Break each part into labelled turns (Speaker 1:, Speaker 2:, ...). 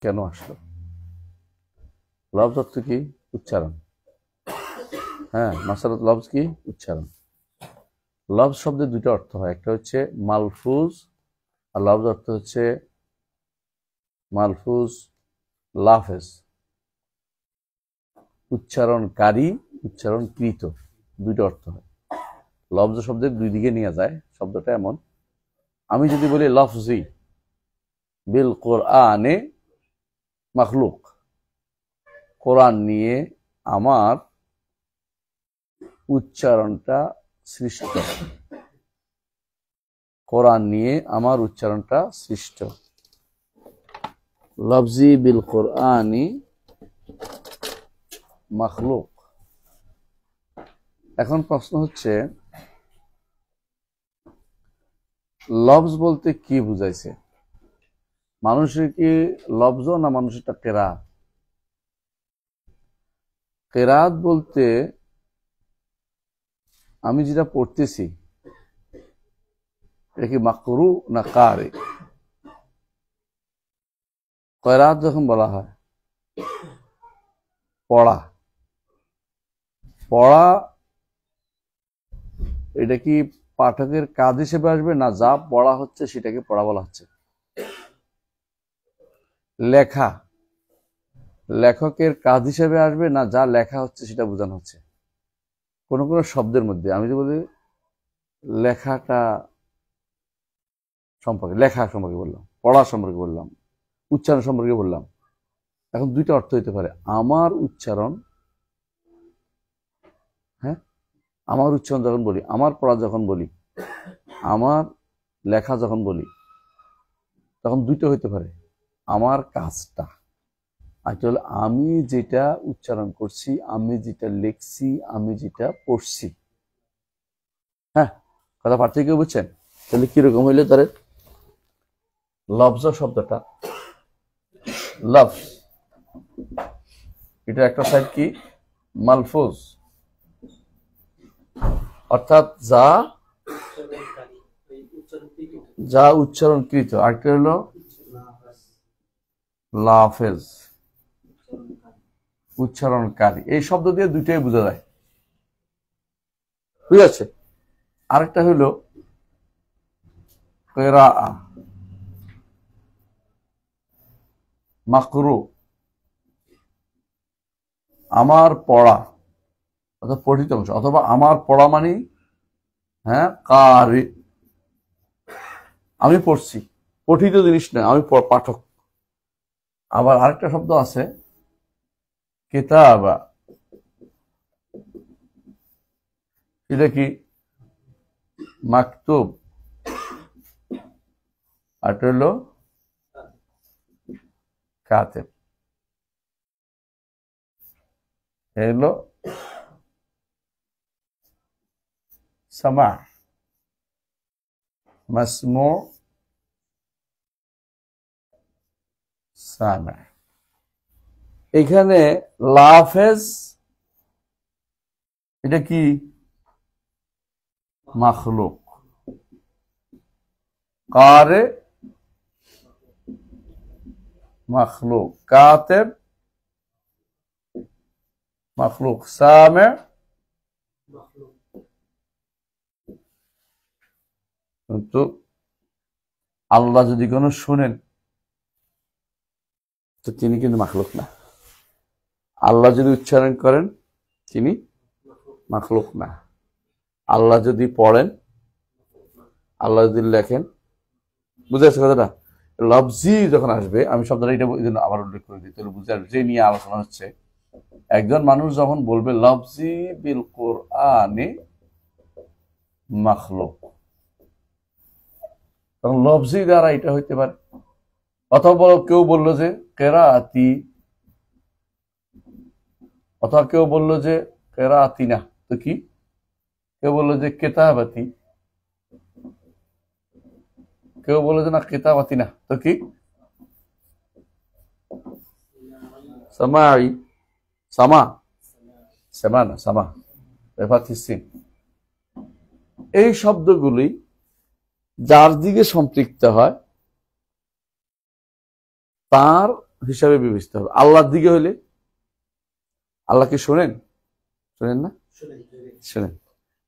Speaker 1: কেন আসলো? লফজ অর্থ কি? উচ্চারণ। হ্যাঁ, মাসালাত লফজ কি? উচ্চারণ। লফজ শব্দের দুটো অর্থ হয়, একটা হচ্ছে মালফুজ, আর লফজ অর্থ হচ্ছে মালফুজ লাফেজ, উচ্চারণকারী, উচ্চারণকৃত, দুইটা অর্থ হয়। লফজ শব্দের দুই দিকে নিয়ে যায়। শব্দটা এমন, আমি যদি বলি লফজি বিল কোরআনে মাখলুক, কোরআন নিয়ে আমার উচ্চারণটা সৃষ্ট, কোরআন নিয়ে আমার উচ্চারণটা সৃষ্ট। লফজি বিল কোরআনি মাখলুক। এখন প্রশ্ন হচ্ছে, লফজ বলতে কি বুঝাইছে? মানুষের কি লফজ না মানুষেরটা কেরাত? কেরাত বলতে আমি যেটা পড়তেছি এটা কি মাকরু না কারে? কেরাত যখন বলা হয় পড়া, পড়া এটা কি পাঠকের কাজ হিসেবে আসবে, না যা পড়া হচ্ছে সেটাকে পড়া বলা হচ্ছে? লেখা লেখকের কাজ হিসেবে আসবে, না যা লেখা হচ্ছে সেটা বোঝানো হচ্ছে? কোন কোন শব্দের মধ্যে আমি যদি বলি লেখাটা সম্পর্কে, লেখা সম্পর্কে বললাম, পড়া সম্পর্কে বললাম, উচ্চারণ সম্পর্কে বললাম, এখন দুইটা অর্থ হইতে পারে। আমার উচ্চারণ, হ্যাঁ, আমার উচ্চারণ যখন বলি, আমার পড়া যখন বলি, আমার লেখা যখন বলি, তখন দুইটা হইতে পারে। আমার কাজটা, আর হলো আমি যেটা উচ্চারণ করছি, আমি যেটা লিখছি, আমি যেটা পড়ছি। হ্যাঁ, কথা পার্থক্য বুঝছেন? তাহলে কিরকম হইলে তার লফজ শব্দটা, লফজ এটা একটা সাইড কি মালফুজ, অর্থাৎ যা যা উচ্চারণকৃত, আরেকটা হলো লাফেজ, উচ্চারণকারী। এই শব্দ দিয়ে দুইটাই বোঝা যায়, ঠিক আছে? আরেকটা হলো কিরাআহ, মাকরু, আমার পড়া অথবা পঠিত অংশ, অথবা আমার পড়া মানে হ্যাঁ কারি, আমি পড়ছি, পঠিত জিনিস নয়, আমি পাঠক। আবার আরেকটা শব্দ আছে কিতাবা, এটা কি মাকতুব, আর হলো কাতেব। এগুলো সামা, মাসমু, সামা। এখানে লাফেজ এটা কি মাখলুক, কারে মাখলুক, কাতেব মাখলুক, সামে। কিন্তু আল্লাহ যদি কোনো শুনেন তো তিনি কিন্তু মাখলুক না। আল্লাহ যদি উচ্চারণ করেন তিনি মাখলুক না। আল্লাহ যদি পড়েন, আল্লাহ যদি লেখেন, বুঝে আসছে কথাটা? লফজি যখন আসবে, আমি শব্দটা এটা আবার উল্লেখ করে দিই, তাহলে বুঝে আসবে যে নিয়ে আলোচনা হচ্ছে। একজন মানুষ যখন বলবে লফজি বিল কোরআনে মাখলুক, তখন লফজি দ্বারা এটা হইতে পারে। অথবা কেউ বললো যে কেরাআতি, অথবা কেউ বললো যে কেরাআতি না, তো কি? কেউ বললো যে কেতাবাতি, কেউ বললো যে না কেতাবাতি না, তো কি? সামাই, সামা, সামা না, সামা, বেফাতিসিন। এই শব্দগুলি যার দিকে সম্পৃক্ত হয় তার হিসাবে বিবেচিত হবে। আল্লাহর দিকে হলে আল্লাহ কি শোনেন? শোনেন না? শোনেন।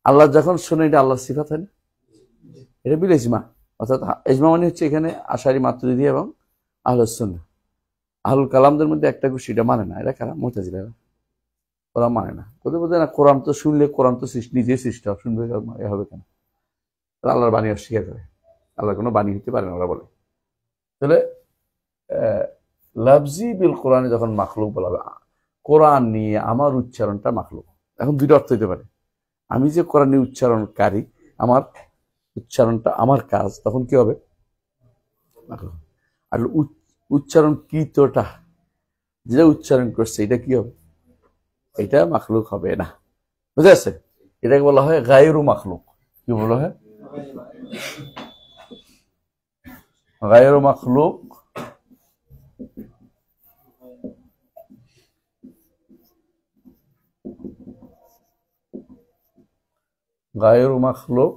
Speaker 1: আল্লাহ যখন শোনেন, এটা আল্লাহর সিফাত হয় না? এটা বিল ইজমা। অর্থাৎ ইজমা মানে হচ্ছে এখানে আশারি, মাতুরিদি এবং আহলুস সুন্নাহ। আহলুল কালামদের মধ্যে একটা গোষ্ঠী এটা মানে না। এরা কারা? মুতাজিলারা। ওরা মানে না, বলতে বলতে না, কোরআন তো শুনলে, কোরআন তো নিজে সৃষ্টি শুনবে হবে কেন? আল্লাহর বাণী অস্বীকার করে, আল্লাহর কোনো বাণী হতে পারে না ওরা বলে। তাহলে লাফজি বিল কোরআনে যখন মাখলুক বলা হবে, কোরআন নিয়ে আমার উচ্চারণটা মাখলুক। এখন দুইটা অর্থ হইতে পারে। আমি যে কোরআন নিয়ে উচ্চারণকারী, আমার উচ্চারণটা আমার কাজ, তখন কি হবে? মাখলুক। আর উচ্চারণ কৃতটা, যেটা উচ্চারণ করছে, এটা কি হবে? এটা মাখলুক হবে না। বুঝে আছে? এটাকে বলা হয় গায়রু মাখলুক। কি বলা হয়? গায়রু মাখলুক। গায়রু মাখলুক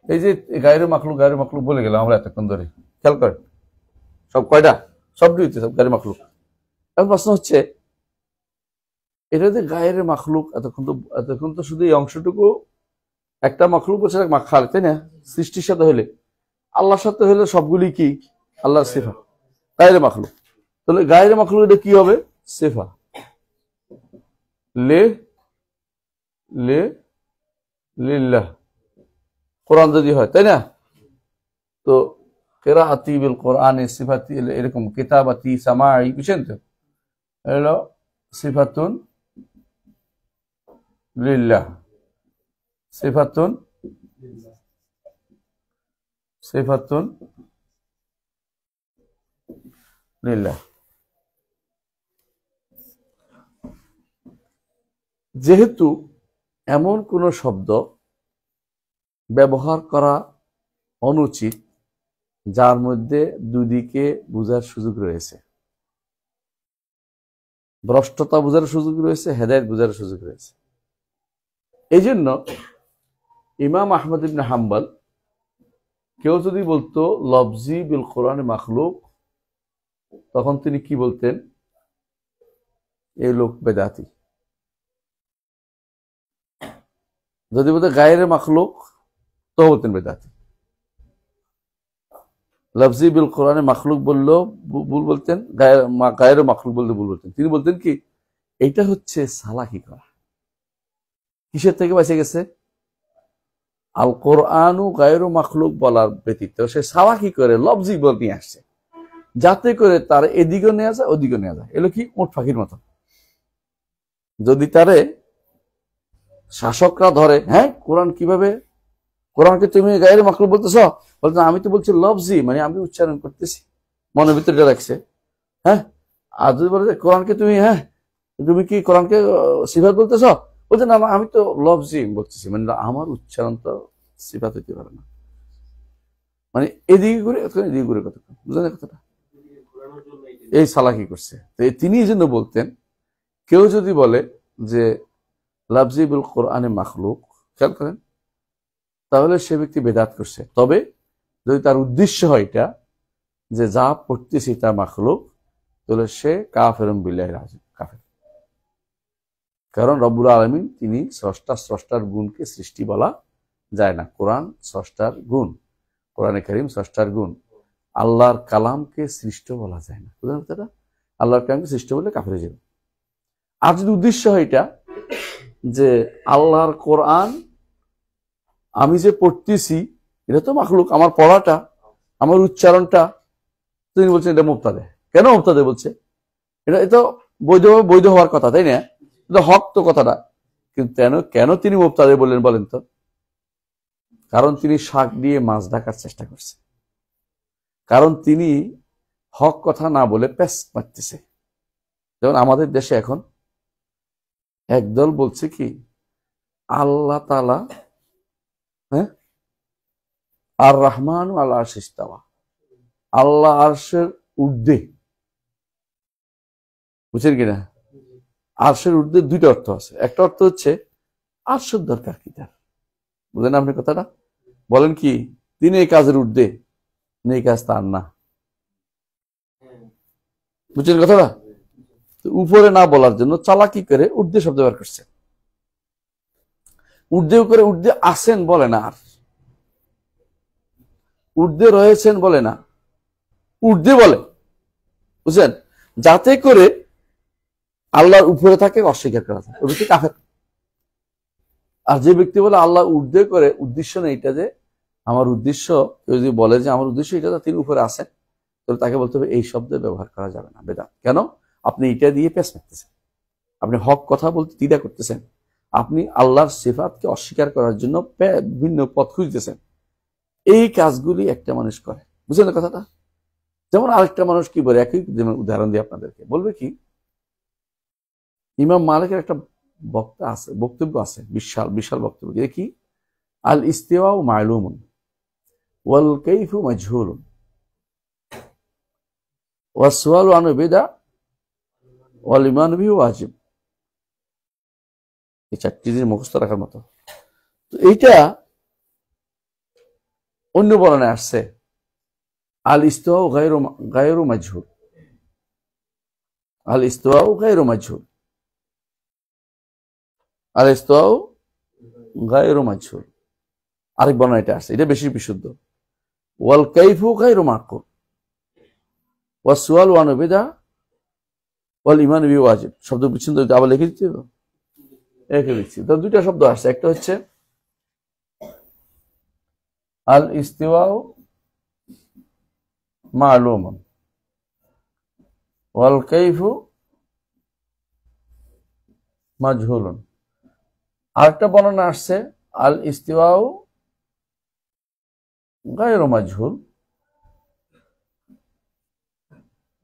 Speaker 1: এই যে গায়রু মাখলুক বলে গেলাম আমরা এতক্ষণ ধরে, খেয়াল করেন সব কয়টা, সব দুইতে সব গায়রু মাখলুক। এখন প্রশ্ন হচ্ছে, এটা যে গায়রু মাখলুক, এতক্ষণ তো শুধু এই অংশটুকু একটা মাখলুক বলছে, খালে, তাই না? সৃষ্টির সাথে হলে, আল্লাহর সাথে হলে সবগুলি কি আল্লাহর সিফা, গায়রু মাখলুক। তাহলে গায়রু মাখলুক এটা কি হবে? সিফা। লে লে লিল্লাহ কোরআন যদি হয়, তাই না? তো কিরাআতি বিল কোরআনে সিফাতি, এরকম কিতাবাতি, সামাই, বুঝছেন তো? এলো সিফাতুন লিল্লাহ, সিফাতুন লিল্লাহ। যেহেতু এমন কোন শব্দ ব্যবহার করা অনুচিত যার মধ্যে দুদিকে বোঝার সুযোগ রয়েছে, ভ্রষ্টতা বোঝার সুযোগ রয়েছে, হেদায়েত বোঝার সুযোগ রয়েছে, এই জন্য ইমাম আহমদ ইবনে হাম্বল, কেউ যদি বলতো লফজি বিল কোরআনে মাখলুক, তখন তিনি কি বলতেন? এই লোক বেদাতি। যদি বলতে গায়রে মাখলুক, তো বলতেন বেদাতি। লফজি বিল কোরআনে মাখলুক বললেও ভুল বলতেন, গায়রে মাখলুক বলতে ভুল বলতেন। তিনি বলতেন কি, এইটা হচ্ছে সালাকি করা। কিসের থেকে বেঁচে গেছে? আল কোরআনু গায়রু মাখলুক বলার ব্যতীত সে সালাকি করে লফজি বল নিয়ে আসছে, যাতে করে তার এদিকেও নেওয়া যায়, ওদিকেও নেওয়া যায়। এলো কি উট পাখির মতো। যদি তারে শাসকরা ধরে, হ্যাঁ কোরআন কিভাবে, কোরআনকে তুমি গায়রে মাখলুক বলতেছ, বলতে আমি তো বলছি লফজি, মানে আমি উচ্চারণ করতেছি, মনের ভিতরে রাখছে। হ্যাঁ, আর যদি বলে কোরআনকে তুমি, তুমি কি কোরআনকে সিফাত বলতেছ, বলছে না আমি তো লফজি বলতেছি, মানে আমার উচ্চারণ তো সিফাত হইতে পারে না। মানে এদিকে করে এদিকে করে কতক্ষণ, বুঝলেন কথাটা? এই সালাকি করছে। তো তিনি এই জন্য বলতেন, কেউ যদি বলে যে লফজি বিল কোরআনে মাখলুক, খেয়াল করেন, তাহলে সে ব্যক্তি বেদাত করছে। তবে যদি তার উদ্দেশ্য হয় এটা যে যা পড়তেছি তা মাখলুক, তাহলে সে কাফেরুন বিল্লাহি রাজিম, কাফের। কারণ রব্বুল আলামিন তিনি স্রষ্টা, স্রষ্টার গুণকে সৃষ্টি বলা যায় না। কোরআন স্রষ্টার গুণ, কোরআনে কারীম স্রষ্টার গুণ। আল্লাহর কালামকে সৃষ্ট বলা যায় না। বুঝলেন কথাটা? আল্লাহর কালামকে সৃষ্ট বলে কাফের হয়ে যাবে। আর যদি উদ্দেশ্য হয় এটা যে আল্লাহর কোরআন আমি যে পড়তেছি এটা তো মাখলুক, আমার পড়াটা, আমার উচ্চারণটা, তিনি বলছেন এটা মুবতাদে। কেন মুবতাদে বলছে? এটা বৈধ হওয়ার কথা, তাই না? এটা হক তো কথাটা, কিন্তু কেন তিনি মুবতাদে বললেন বলেন তো? কারণ তিনি শাক দিয়ে মাছ ঢাকার চেষ্টা করছে, কারণ তিনি হক কথা না বলে প্যাস মারতেছে। যেমন আমাদের দেশে এখন একদল বলছে কি আল্লাহ তাআলা, আর রহমান আল আরশ ইস্তাওয়া, আল্লাহ আরশের ঊর্ধ্বে। বুঝছেন কিনা? আরশের ঊর্ধ্বে দুইটা অর্থ আছে। একটা অর্থ হচ্ছে আরশের দরকার কি তার, বুঝলেন আপনি কথাটা? বলেন কি তিনি এই কাজের ঊর্ধ্বে, এই কাজ তার না। বুঝছেন কথাটা? উপরে না বলার জন্য চালাকি করে ঊর্ধ্বে শব্দ ব্যবহার করছে। ঊর্ধ্বে করে ঊর্ধ্বে আসেন বলে না, আর ঊর্ধ্বে রয়েছেন বলে না, ঊর্ধ্বে বলে। বুঝছেন? যাতে করে আল্লাহর উপরে থাকে অস্বীকার করা যায়, ওই ব্যক্তি কাফের। আর যে ব্যক্তি বলে আল্লাহ ঊর্ধ্বে করে, উদ্দেশ্য নেই এটা যে আমার উদ্দেশ্য, কেউ যদি বলে যে আমার উদ্দেশ্য এটা, তিনি উপরে আসেন, তাহলে তাকে বলতে হবে এই শব্দ ব্যবহার করা যাবে না, বেদাত। কেন? আপনি এটা দিয়ে পেশ মারতেছেন, আপনি হক কথা বলতে দ্বিধা করতেছেন, আপনি আল্লাহর সিফাতকে অস্বীকার করার জন্য ভিন্ন পথ খুঁজতেছেন। এই কাজগুলি একটা মানুষ করে। বুঝলেন কথাটা? যেমন আরেকটা মানুষ কি বলে, একই উদাহরণ দিয়ে আপনাদেরকে বলবে কি, ইমাম মালিকের একটা বক্তব্য আছে, বিশাল বিশাল বক্তব্য। দেখি, আল ইস্তিওয়াউ মা'লুমুন ওয়াল কাইফু মাজহুলুন ওয়াস সুআলু আনহু বিদআ ওয়াল ঈমানু বিহি ওয়াজিব। এই চারটি জিনিস মুখস্থ রাখার মতো। তো এইটা অন্য বর্ণনায় আসছে, আল ইস্তিওয়াউ গায়রু মাজহুল, আল ইস্তিওয়াউ গায়রু মাজহুল, আল ইস্তিওয়াউ গায়রু মাজহুল। আরেক বর্ণনা এটা আসছে, এটা বেশি বিশুদ্ধ। ওয়াল কাইফু গায়রু মাকুল ওয়াস সুআলু আনহু বিদআ ওয়াল ঈমানু বিহি ওয়াজিব। শব্দ বিচ্ছিন্ন আবার লিখে দিচ্ছি তো, একে লিখছি তো। দুইটা শব্দ আসছে, একটা হচ্ছে আল ইস্তিওয়াউ মা'লুমুন ওয়াল কাইফু মাজহুলুন। আরেকটা বর্ণনা আসছে আল ইস্তিওয়াউ গায়রু মাজহুল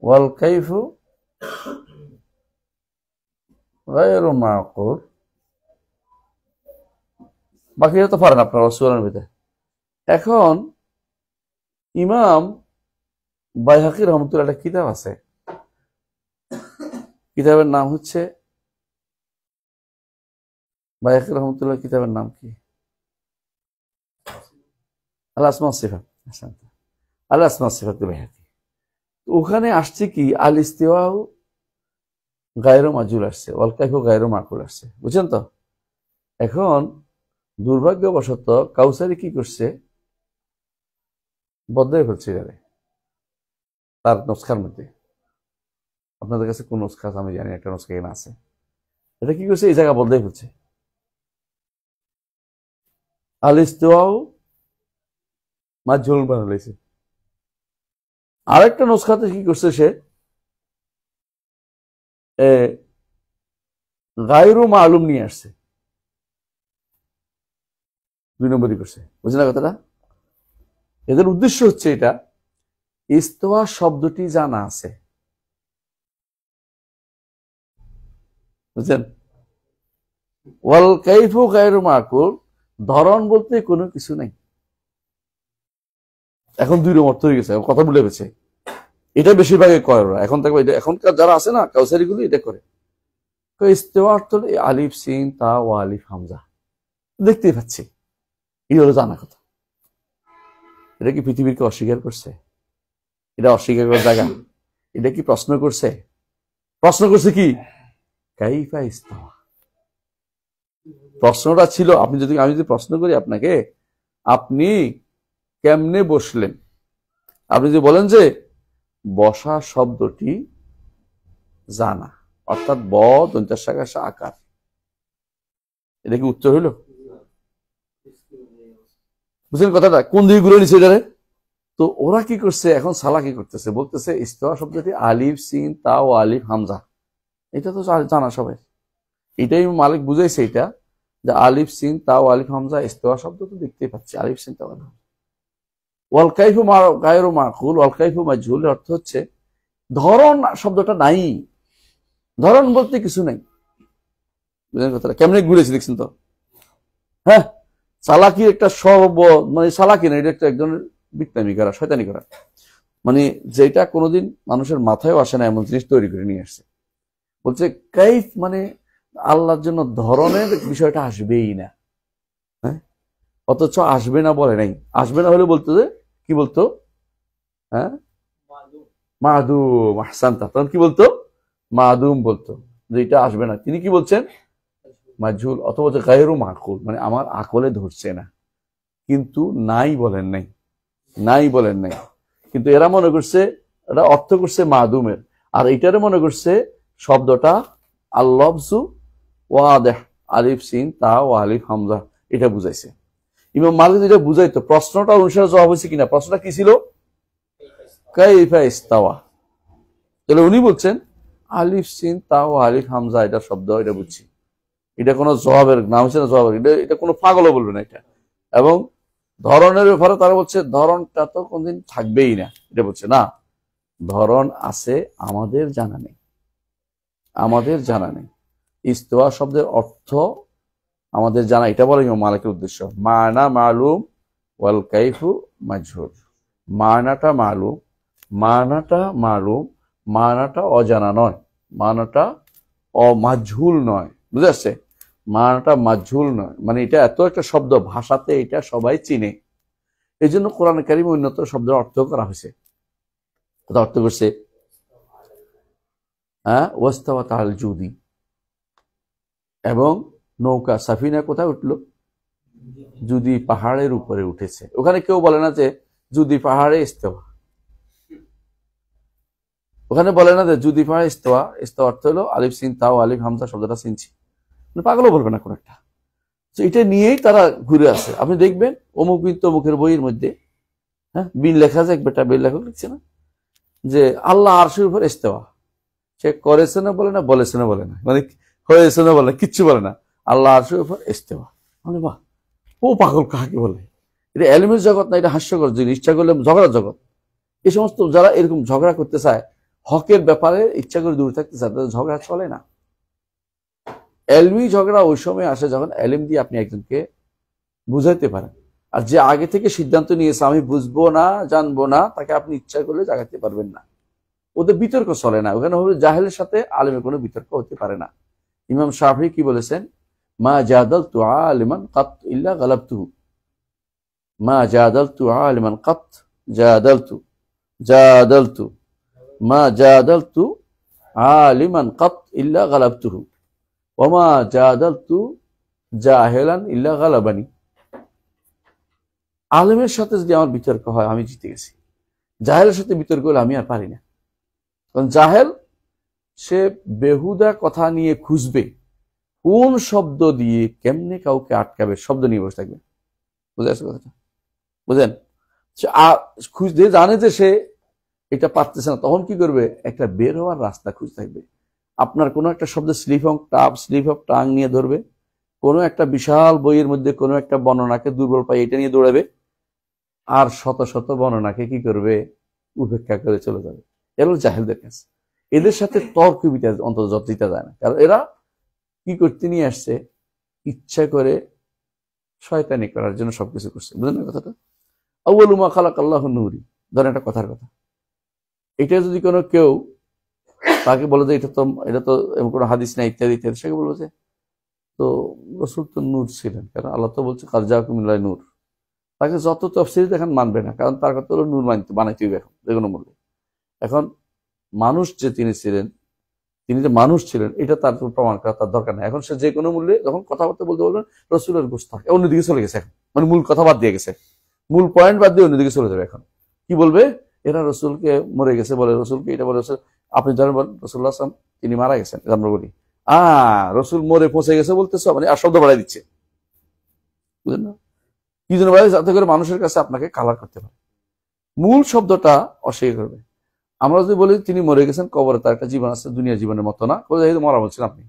Speaker 1: ওয়াল কাইফু গায়রু মাকুল। বাকিটা তো পারেন আপনারা সুরানের ভিতরে। এখন ইমাম বাইহাকি রহমতুল্লাহ একটা কিতাব আছে, কিতাবের নাম হচ্ছে, বাইহাকি রহমতুল্লাহ কিতাবের নাম কি? আল আসমা সিফাত, আল আসমা সিফাত বাইহাকি। ওখানে আসছে কি, আল ইস্তিওয়াউ গায়রু মাজহুল আসছে, ওয়াল কাইফু গায়রু মাকুল আসছে। বুঝছেন তো? এখন দুর্ভাগ্যবশত কাউসারি কি করছে, বদলে ফেলছে এখানে তার নস্খার মধ্যে। আপনাদের কাছে কোন নস্খা আছে আমি জানি, একটা নস্খা এখানে আছে। এটা কি করছে, এই জায়গা বদলে ফেলছে, আল ইস্তিওয়াউ মাজহুল বানাইছে। আরেকটা নস্খাতে কি করছে, সে গায়রু মালুম নিয়ে আসছে, 2 নম্বরই করছে। বুঝলেন না কথাটা? এদের উদ্দেশ্য হচ্ছে এটা, ইস্তিওয়া শব্দটি জানা আছে, বুঝছেন? ওয়াল কাইফু গায়রু মাকুল, ধরন বলতে কোনো কিছু নাই। এখন 2 অর্থ হয়ে গেছে, কথা ভুলে গেছে। এটা বেশিরভাগে কয় ওরা এখন থাকবে, এখনকার যারা আছে না কাউসারি গুলো এটা করে। ইস্তিওয়া অর্থ আলিফ সিন তা ও আলিফ হামজা, দেখতেই পাচ্ছি, এই হলো জানা কথা। এটা কি পৃথিবীকে অস্বীকার করছে? এটা অস্বীকার করার জায়গা? এটা কি প্রশ্ন করছে? প্রশ্ন করছে কি, কাইফা ইস্তাওয়া। প্রশ্নটা ছিল, আমি যদি প্রশ্ন করি আপনাকে, আপনি কেমনে বসলেন? আপনি যদি বলেন যে বসা শব্দটি জানা, অর্থাৎ ব দন্তাসা আকার, এটা কি উত্তর হইল? বুঝলেন কথাটা? কোন দিকে ঘুরে নিচ্ছে এটারে? তো ওরা কি করছে, এখন সালা কি করতেছে, বলতেছে ইস্তিওয়া শব্দটি আলিফ সিন তা ও আলিফ হামজা, এটা তো জানা সবাই। এটাই মালিক বুঝাইছে, এটা যে আলিফ সিন তা ও আলিফ হামজা ইস্তিওয়া শব্দ তো দেখতেই পাচ্ছি, আলিফ সিন তা ওয়াল কাইফু গায়রু মাকুল ওয়াল কাইফু মাজহুল অর্থ হচ্ছে ধরন শব্দটা নাই, ধরন বলতে কিছু নাই। বুঝলেন কথাটা? কেমনে ঘুরেছি দেখছেন তো? হ্যাঁ, চালাকি একটা মানে চালাকি না, এটা একটা একজন বিক্রামি করা, শয়তানি করা, মানে যেটা কোনোদিন মানুষের মাথায়ও আসে না এমন জিনিস তৈরি করে নিয়ে আসছে। বলছে কাইফ মানে আল্লাহর জন্য ধরনের বিষয়টা আসবেই না। হ্যাঁ, অথচ আসবে না বলে নাই। আসবে না হলে বলতো যে কি বলতো? হ্যাঁ, মাদুম। আহসানতা। তখন কি বলতো? মাদুম বলতো, যে এটা আসবে না। তিনি কি বলছেন? মাজহুল, অথবা গায়রু মাকুল, মানে আমার আকলে ধরছে না। কিন্তু নাই বলেন নাই, নাই বলেন নাই। কিন্তু এরা মনে করছে, এরা অর্থ করছে মাদুমের, আর এটারে মনে করছে শব্দটা আল্লাহজু ওয়াদেহ, আলিফ সিন তা ও আলিফ হামজা, এটা বুঝাইছে। ইমাম মালিক যেটা বুঝাইতো, প্রশ্নটা অনুসারে জবাব হয়েছে কিনা? প্রশ্নটা কি ছিল? কাইফা ইস্তাওয়া। তাহলে উনি বলছেন আলিফ সিন তা ও আলিফ হামজা, এটা শব্দ, এটা বুঝছি। এটা কোনো জবাবের নাম হচ্ছে না, জবাবের, এটা কোনো পাগলও বলবে না এটা। এবং ধরনের ব্যাপারে তারা বলছে ধরনটা তো কোনদিন থাকবেই না, এটা বলছে না, ধরন আছে, আমাদের জানা নেই, আমাদের জানা নেই। ইস্তেওয়া শব্দের অর্থ আমাদের জানা, এটা বলে ইমাম মালিকের উদ্দেশ্য। মানা মালুম ওয়াল কাইফু মাজহুল। মানাটা মালুম, মানাটা মালুম, মানাটা অজানা নয়, মানাটা অমাজহুল নয়, বুঝে আসছে? মানাটা মাজহুল নয়, মানে এটা এত একটা শব্দ, ভাষাতে এটা সবাই চিনে। এই জন্য কোরআন কারিমে উন্নত শব্দের অর্থ করা হয়েছে। অর্থ করছে হ্যাঁ, ওয়াস্তাওয়া তাল জুদি, এবং নৌকা সাফিনা কোথায় উঠলো? জুদি পাহাড়ের উপরে উঠেছে। ওখানে কেউ বলে না যে জুদি পাহাড়ে ইস্তেওয়া, ওখানে বলে না যে জুদি পাহাড়ে ইস্তেওয়া। ইস্তেওয়া অর্থ হলো আলিফ সিন তাও আলিফ হামজা শব্দটা চিনছি, পাগলও বলবে না কোন একটা। এটা নিয়েই তারা ঘুরে আসে। আপনি দেখবেন অমুক বিন তমুকের বইয়ের মধ্যে, হ্যাঁ, বিন লেখা যায়, বেটা বিন লেখক লিখছে না যে আল্লাহ আরশের উপর ইস্তেওয়া। সে করেছে না বলে না, বলেছে না বলে না, মানে হয়েছে না বলে না, কিচ্ছু বলে না, আল্লাহ আরশের উপর ইস্তেওয়া। মানে বাহ, ও পাগল কাকে বলে? এটা এলিমের জগৎ না, এটা হাস্যকর জিনিস, ইচ্ছা করলে ঝগড়ার জগৎ। এই সমস্ত যারা এরকম ঝগড়া করতে চায়, হকের ব্যাপারে ইচ্ছা করে দূরে থাকতে চায়, তাদের ঝগড়া চলে না। এলমি ঝগড়া ওই সময় আসে যখন এলিম দিয়ে আপনি একজনকে বুঝাইতে পারেন। আর যে আগে থেকে সিদ্ধান্ত নিয়েছে আমি বুঝবো না, জানবো না, তাকে আপনি ইচ্ছা করলে জাগাতে পারবেন না। ওদের বিতর্ক চলে না, ওখানে হবে জাহেলের সাথে আলেমের কোনো বিতর্ক হতে পারে না। ইমাম শাফি কি বলেছেন? মা জাদালতু আলিমান কাত ইল্লা গালাবতুহু। মা জাদালতু আলিমান কাত, জাদালতু, জাদালতু, মা জাদালতু আলিমান কাত ইল্লা গালাবতুহু ওয়া মা জাদালতু জাহিলান ইল্লা গালাবানি। আলেমের সাথে যদি আমার বিতর্ক হয় আমি জিতে গেছি, জাহেলের সাথে বিতর্ক হলে আমি আর পারি না। কারণ জাহেল সে বেহুদা কথা নিয়ে খুঁজবে, কোন শব্দ দিয়ে কেমনে কাউকে আটকাবে, শব্দ নিয়ে বসে থাকবে। বুঝে আসছে কথাটা? বুঝেন? খুঁজতে জানে যে সে এটা পারতেছে না, তখন কি করবে? একটা বের হওয়ার রাস্তা খুঁজে থাকবে। আপনার কোনো একটা শব্দ স্লিপ অফ টাং নিয়ে ধরবে, কোনো একটা বিশাল বইয়ের মধ্যে কোনো একটা বর্ণনাকে দুর্বল পাই এটা নিয়ে দৌড়াবে, আর শত শত বর্ণনাকে কি করবে? উপেক্ষা করে চলে যাবে। এরা জাহেলদের কাছে, এদের সাথে তর্ক অন্তত যত জিতা যায় না। কারণ এরা কি করতে নিয়ে আসছে? ইচ্ছা করে শয়তানি করার জন্য সবকিছু করছে। বুঝলেন কথাটা? আউয়ালু মা খালাকাল্লাহু নূরি, ধরেন একটা কথার কথা, এটা যদি কোনো কেউ তাকে বলে যে এটা তো এমন কোনো হাদিস নাই ইত্যাদি ইত্যাদি, সে বলবো যে তো রাসূল তো নূর ছিলেন, কারণ আল্লাহ তো বলছে কাদ জাআকুম মিনাল্লাহি নূর। তাকে যত তাফসীর দেখেন মানবে না, কারণ তার কথা হলো নূর বানাইতে হবে এখন যে কোনো মূল্যে। এখন মানুষ যে তিনি ছিলেন, তিনি যে মানুষ ছিলেন এটা তার প্রমাণ করা তার দরকার নেই। এখন সে যে কোনো মূল্যে যখন কথাবার্তা বলতে বলবেন রসুলের গোস্তাক, অন্যদিকে চলে গেছে এখন, মানে মূল কথা বাদ দিয়ে গেছে, মূল পয়েন্ট বাদ দিয়ে অন্যদিকে চলে যাবে। এখন কি বলবে? এরা রসুলকে মরে গেছে বলে, রসুলকে এটা বলে। আপনি ধরেন রসুল্লাহ আসলাম তিনি মারা গেছেন, আমরা বলি রসুল মরে পৌঁছে গেছে বলতেছ, মানে আর শব্দ বাড়াই দিচ্ছে। বুঝলেন না? কি জন্য বাড়াই? যাতে করে মানুষের কাছে আপনাকে কালার করতে পারে, মূল শব্দটা অস্বীকার করবে। আমরা যদি বলি তিনি মরে গেছেন, কবরে তার একটা জীবন আছে, দুনিয়া জীবনের মতো না, মরা বলছেন আপনি।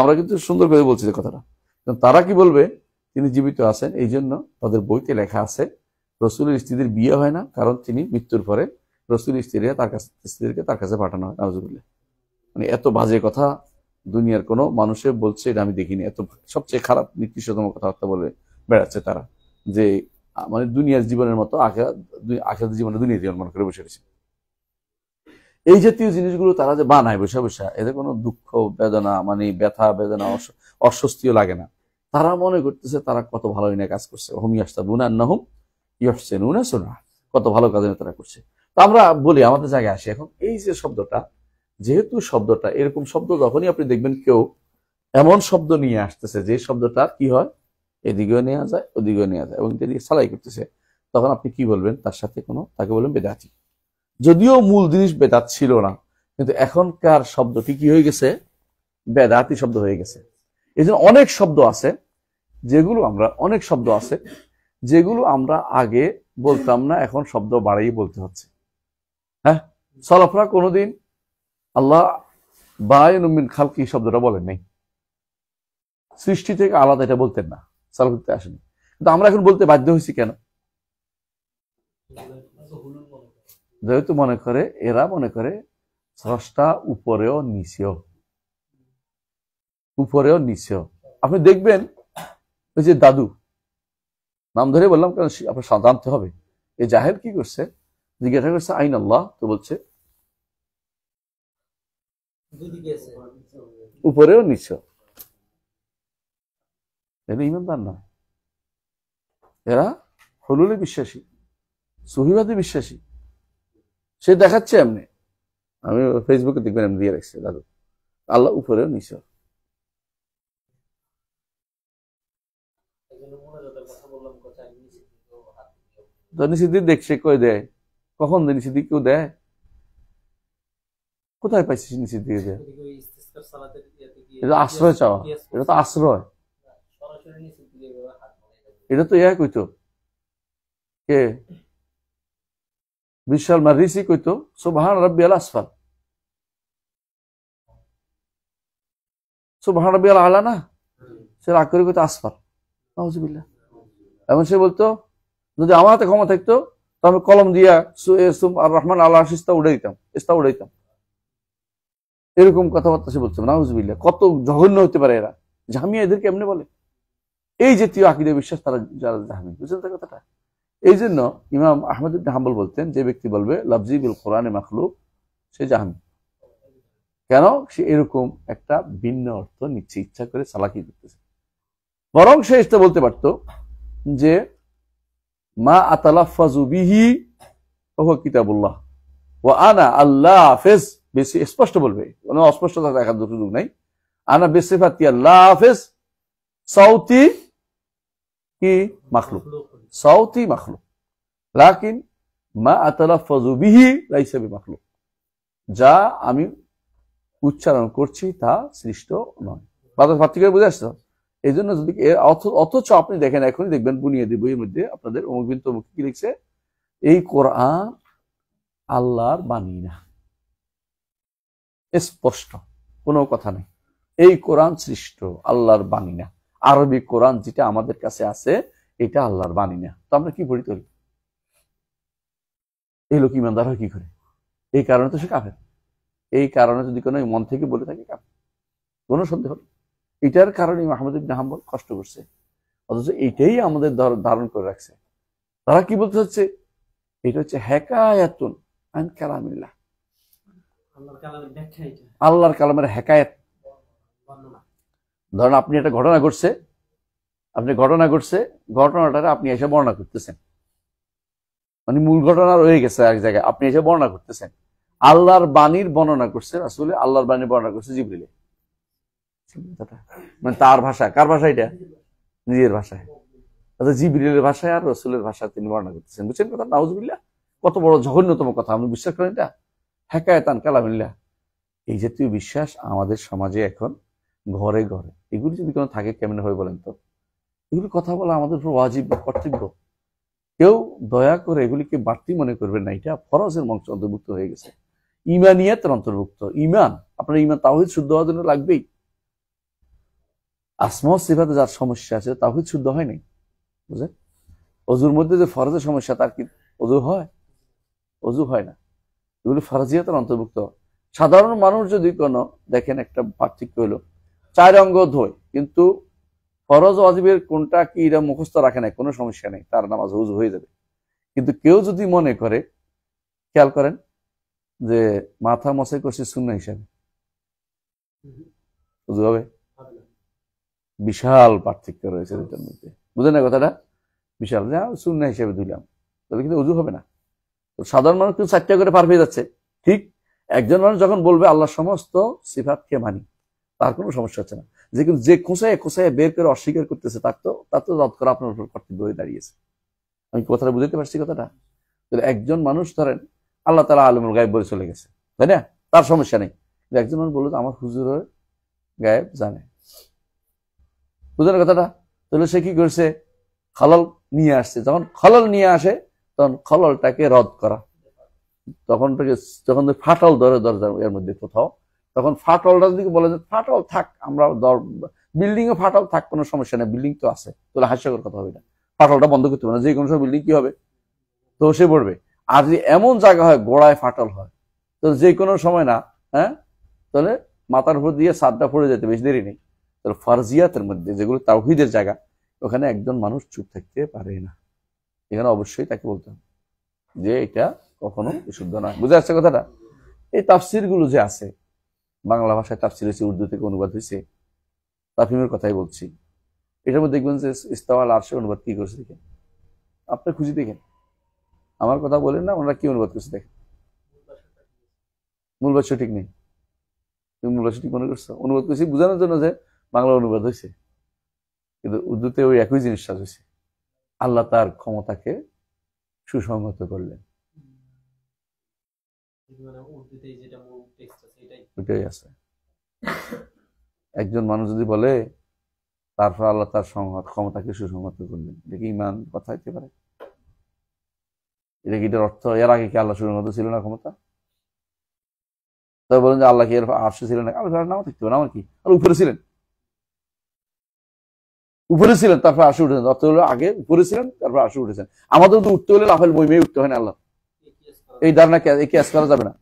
Speaker 1: আমরা কিন্তু সুন্দর করে বলছি যে কথাটা। তারা কি বলবে? তিনি জীবিত আছেন, এই জন্য তাদের বইতে লেখা আছে রসুলের স্ত্রীদের বিয়ে হয় না, কারণ তিনি মৃত্যুর পরে রসুলের স্ত্রীদেরকে তার কাছে পাঠানো হয়। নাউজুবিল্লাহ। মানে এত বাজে কথা দুনিয়ার কোনো মানুষে বলছে, এটা আমি দেখিনি। এত সবচেয়ে খারাপ নিকৃষ্টতম কথাবার্তা বলে বেড়াচ্ছে তারা, যে মানে দুনিয়ার জীবনের মতো আখিরাত জীবনে দুনিয়ার জীবন মনে করে বসে রয়েছে। এই জাতীয় জিনিসগুলো তারা যে বানায় বসে বসে, এদের কোনো দুঃখ বেদনা, মানে ব্যথা বেদনা অস্বস্তিও লাগে না। তারা মনে করতেছে তারা কত ভালো না কাজ করছে, হুম ইয়াহসাবুনা আন্নাহুম ইহসিনুনা সুনআ, কত ভালো কাজ তারা করছে। তো আমরা বলি আমাদের জায়গায় আসি এখন, এই যে শব্দটা, যেহেতু শব্দটা এরকম শব্দ, যখনই আপনি দেখবেন কেউ এমন শব্দ নিয়ে আসতেছে যে শব্দটা কি হয়, এদিকেও নেওয়া যায় ওদিকেও নেওয়া যায় এবং এদিকে সালাই করতেছে, তখন আপনি কি বলবেন তার সাথে তাকে বলবেন বেদাতি। যদিও মূল জিনিস বেদাত ছিল না, কিন্তু এখনকার শব্দটি কি হয়ে গেছে, বেদাতি শব্দ হয়ে গেছে। এই জন্য অনেক শব্দ আছে যেগুলো আমরা আগে বলতাম না, এখন শব্দ বাড়াই বলতে হচ্ছে। হ্যাঁ, সালাফরা কোনোদিন আল্লাহ বায়িনুম মিন খালকি শব্দটা বলেন নাই, সৃষ্টি থেকে আলাদা এটা বলতেন না, সালাফতে আসেনি। কিন্তু আমরা এখন বলতে বাধ্য হয়েছি কেন? যেহেতু এরা মনে করে স্রষ্টা উপরেও নিচেও। আপনি দেখবেন ওই যে দাদু, নাম ধরে বললাম কারণ আপনার জানতে হবে, এই জাহেল কি করছে, জিজ্ঞাসা করছে আইন আল্লাহ, তো বলছে উপরেও নিচেও। এরা ইমানদার না, এরা হুলুলে বিশ্বাসী, সুফিবাদী বিশ্বাসী। সে দেখাচ্ছে এমনি, আমি ফেসবুকে দেখবেন এমনি দিয়ে রাখছে দাদু, আল্লাহ উপরেও নিচেও। নিষিদ্ধি দেখছে কই দেয়, কখন নিষিদ্ধি কেউ দেয়? কোথায় পাইছিস নিষিদ্ধি দেয়? এটা আশ্রয় চাওয়া, এটা তো আশ্রয়, এটা তো কইতো কে বিশাল মারিসি কইতো সুবহান রাব্বিয়াল আসফাল, সুবহান রাব্বিয়াল আলা না, সে রাগ করে কইতো আসফাল, নাউজুবিল্লাহ। এমন সে বলতো যদি আমার হাতে ক্ষমা থাকতো তাহলে কলম দিয়া আর রহমান আল্লাহ ইস্তা উড়াইতাম। এরকম কথাবার্তা সে বলছে, নাউজুবিল্লাহ। কত জঘন্য হতে পারে এরা, জাহামিয়া এদেরকে এমনি বলে। এই জাতীয় আকীদা বিশ্বাস তারা, যারা জাহামি, বুঝলেন তো কথাটা? এই জন্য ইমাম আহমদ ইবনে হাম্বল বলতেন, যে ব্যক্তি বলবে লাফজি বিল কোরআনে মাখলুক, সে জাহামি। কেন? সে এরকম একটা ভিন্ন অর্থ নিচ্ছে, ইচ্ছা করে চালাকি করতেছে। বরং সে এটা বলতে পারতো যে মা আতালাফাজু বিহি ওয়া কিতাবুল্লাহ ওয়া আনা আল্লাহ হাফেজ, বেশি স্পষ্ট বলবে, কোনো অস্পষ্টতা দেখার সুযোগ নাই। আনা বিসিফাতি আল্লাহ হাফেজ সাউতি কি মাখলুক, সাউতি মাখলুক, লাকিন মা আতালাফাজু বিহি লাইসা বিমাখলুক, যা আমি উচ্চারণ করছি তা সৃষ্ট নয়। পার্থক্য বুঝে আসছে? এই জন্য যদি অথচ আপনি দেখেন, এখনই দেখবেন বুনিয়াদি বইয়ের মধ্যে আপনাদের অমুক বিন তমুক কি লিখছে, এই কোরআন আল্লাহর বাণী না, স্পষ্ট কোনো কথা নেই, এই কোরআন সৃষ্ট, আল্লাহর বাণী না। আরবি কোরআন যেটা আমাদের কাছে আছে এটা আল্লাহর বাণী না। তো আমরা কি পড়ি করি? এই লোক ইমানদার হয় কি করে? এই কারণে তো সে কাফের। এই কারণে যদি কোনো মন থেকে বলে থাকে কাফের, কোনো সন্দেহ নেই। এটার কারণে আহমদ ইবনে হাম্বল কষ্ট করছে, অথচ এইটাই আমাদের ধারণ করে রাখছে। তারা কি বলতে হচ্ছে? এটা হচ্ছে হেকায়াতুন আন কালামিল্লাহ, আল্লাহর কালামের হেকায়াত। ধরেন আপনি একটা ঘটনা ঘটছে, ঘটনাটা আপনি এসে বর্ণনা করতেছেন, মানে মূল ঘটনা রয়ে গেছে এক জায়গায়, আপনি এসে বর্ণনা করতেছেন। আল্লাহর বাণীর বর্ণনা করছে রাসূল, আল্লাহর বাণীর বর্ণনা করছে জিবরিলে, মানে তার ভাষা। কার ভাষা এটা? নিজের ভাষায়। জিবরিলের ভাষায় আর রাসূলের ভাষায় তিনি বর্ণনা করতেছেন। বুঝছেন কথা? নাউজুবিল্লাহ। কত বড় জঘন্যতম কথা, আপনি বিশ্বাস করেন এটা? হেকায়াতান কালামিল্লাহ। এই জাতীয় বিশ্বাস আমাদের সমাজে এখন ঘরে ঘরে। এগুলি যদি কোনো থাকে কেমন হয় বলেন তো? এগুলি কথা বলা আমাদের উপর ওয়াজিব বা কর্তব্য। কেউ দয়া করে এগুলিকে বাড়তি মনে করবেন না, এটা ফরজের মঞ্চ অন্তর্ভুক্ত হয়ে গেছে, ইমানিয়াতের অন্তর্ভুক্ত। ইমান, আপনার ইমান তাওহীদ শুদ্ধ হওয়ার জন্য লাগবেই। আসমা ও সিফাতে যার সমস্যা আছে তাওহীদ শুদ্ধ হয় নাই, বুঝলেন? অজুর মধ্যে যে ফরজের সমস্যা, তার কি অজু হয়? অজু হয় না। এগুলি ফরজিয়াতের অন্তর্ভুক্ত। সাধারণ মানুষ যদি কোনো দেখেন, একটা পার্থক্য হলো 4 অঙ্গ ধোয়, কিন্তু ফরজ ওয়াজিবের কোনটা কি এটা মুখস্থ রাখে না, কোনো সমস্যা নেই, তার নামাজ উযু হয়ে যাবে। কিন্তু কেউ যদি মনে করে, খেয়াল করেন যে মাথা মশাই করছে সুন্নাহ হিসাবে, উযু হবে? বিশাল পার্থক্য রয়েছে দুটার মধ্যে, বুঝলেন না কথাটা? বিশাল। সুন্নাহ হিসেবে দিলাম, তাহলে কিন্তু উজু হবে না। তো সাধারণ মানুষ কিন্তু 4টা করে পার পেয়ে যাচ্ছে। ঠিক একজন মানুষ যখন বলবে আল্লাহ সমস্ত সিফাতকে মানি, তার কোনো সমস্যা হচ্ছে না। যে কিন্তু যে খোঁচায় খোঁচায় বের করে অস্বীকার করতেছে, তার তো রদ করা আপনার উপর কর্তব্য হয়ে দাঁড়িয়েছে। আমি কথাটা বুঝতে পারছি কথাটা? তাহলে একজন মানুষ ধরেন আল্লাহ তাআলা আলিমুল গায়েব বলে চলে গেছে, তাই না? তার সমস্যা নেই। একজন মানুষ বললো আমার হুজুর গায়েব জানে, বুঝলেন কথাটা? তাহলে সে কি করছে? খলল নিয়ে আসছে। যখন খলল নিয়ে আসে তখন খললটাকে রদ করা, তখন যখন ফাটল ধরে দরজার এর মধ্যে কোথাও, তখন ফাটলটা যদি বলে যে ফাটল থাক, আমরা বিল্ডিং এ ফাটল থাক, কোনো সমস্যা নেই, বিল্ডিং তো আছে, তাহলে হাস্যকর কথা হবে না। ফাটলটা বন্ধ করতে হবে না, যে কোনো সময় বিল্ডিং কি হবে, ধসে পড়বে। আর যদি এমন জায়গা হয় গোড়ায় ফাটল হয়, তো যে কোনো সময় না, হ্যাঁ, তাহলে মাথার উপর দিয়ে ছাদটা পড়ে যেতে বেশি দেরি নেই। তাহলে ফারজিয়াতের মধ্যে যেগুলো তাওহীদের জায়গা, ওখানে একজন মানুষ চুপ থাকতে পারে না। এখানে অবশ্যই তাকে বলতে হবে যে এটা কখনো বিশুদ্ধ নয়। বুঝে আসছে কথাটা? এই তাফসির গুলো যে আছে, বাংলা ভাষায় তাফসির হয়েছে, উর্দু থেকে অনুবাদ হয়েছে, তাফহিমের কথাই বলছি। এটার মধ্যে দেখবেন যে ইস্তাওয়া আল আরশে অনুবাদ কি করেছে দেখেন, আপনি খুঁজে দেখেন, আমার কথা বলেন না, ওনারা কি অনুবাদ করছে দেখেন। মূল ভাষ্য ঠিক নেই, তুমি মূল ভাষ্য ঠিক মনে করছো? অনুবাদ করছি বোঝানোর জন্য যে বাংলা অনুবাদ হয়েছে, কিন্তু উর্দুতে ওই একই জিনিসটা হয়েছে। আল্লাহ তার ক্ষমতাকে সুসংহত করলেন, ওইটাই আছে। একজন মানুষ যদি বলে তারপর আল্লাহ তার ক্ষমতাকে সুসংহত করলেন, এটা কি ইমান কথা হইতে পারে? এটা কি এটার অর্থ এর আগে কি আল্লাহ সুসংহত ছিল না ক্ষমতা? তবে বলেন যে আল্লাহ কি এর আরশে ছিলেন না, নাও থাকতে পারে, আমার কি, আর উপরে ছিলেন, উপরে ছিলেন তারপর আরশে উঠেছেন, অর্থ হলো আগে উপরে ছিলেন তারপর আরশে উঠেছেন। আমাদের তো উঠতে হলে লাফেল বই মেয়ে উঠতে হয় না, আল্লাহ এই ধারণা এই ক্যাশ করা যাবে না।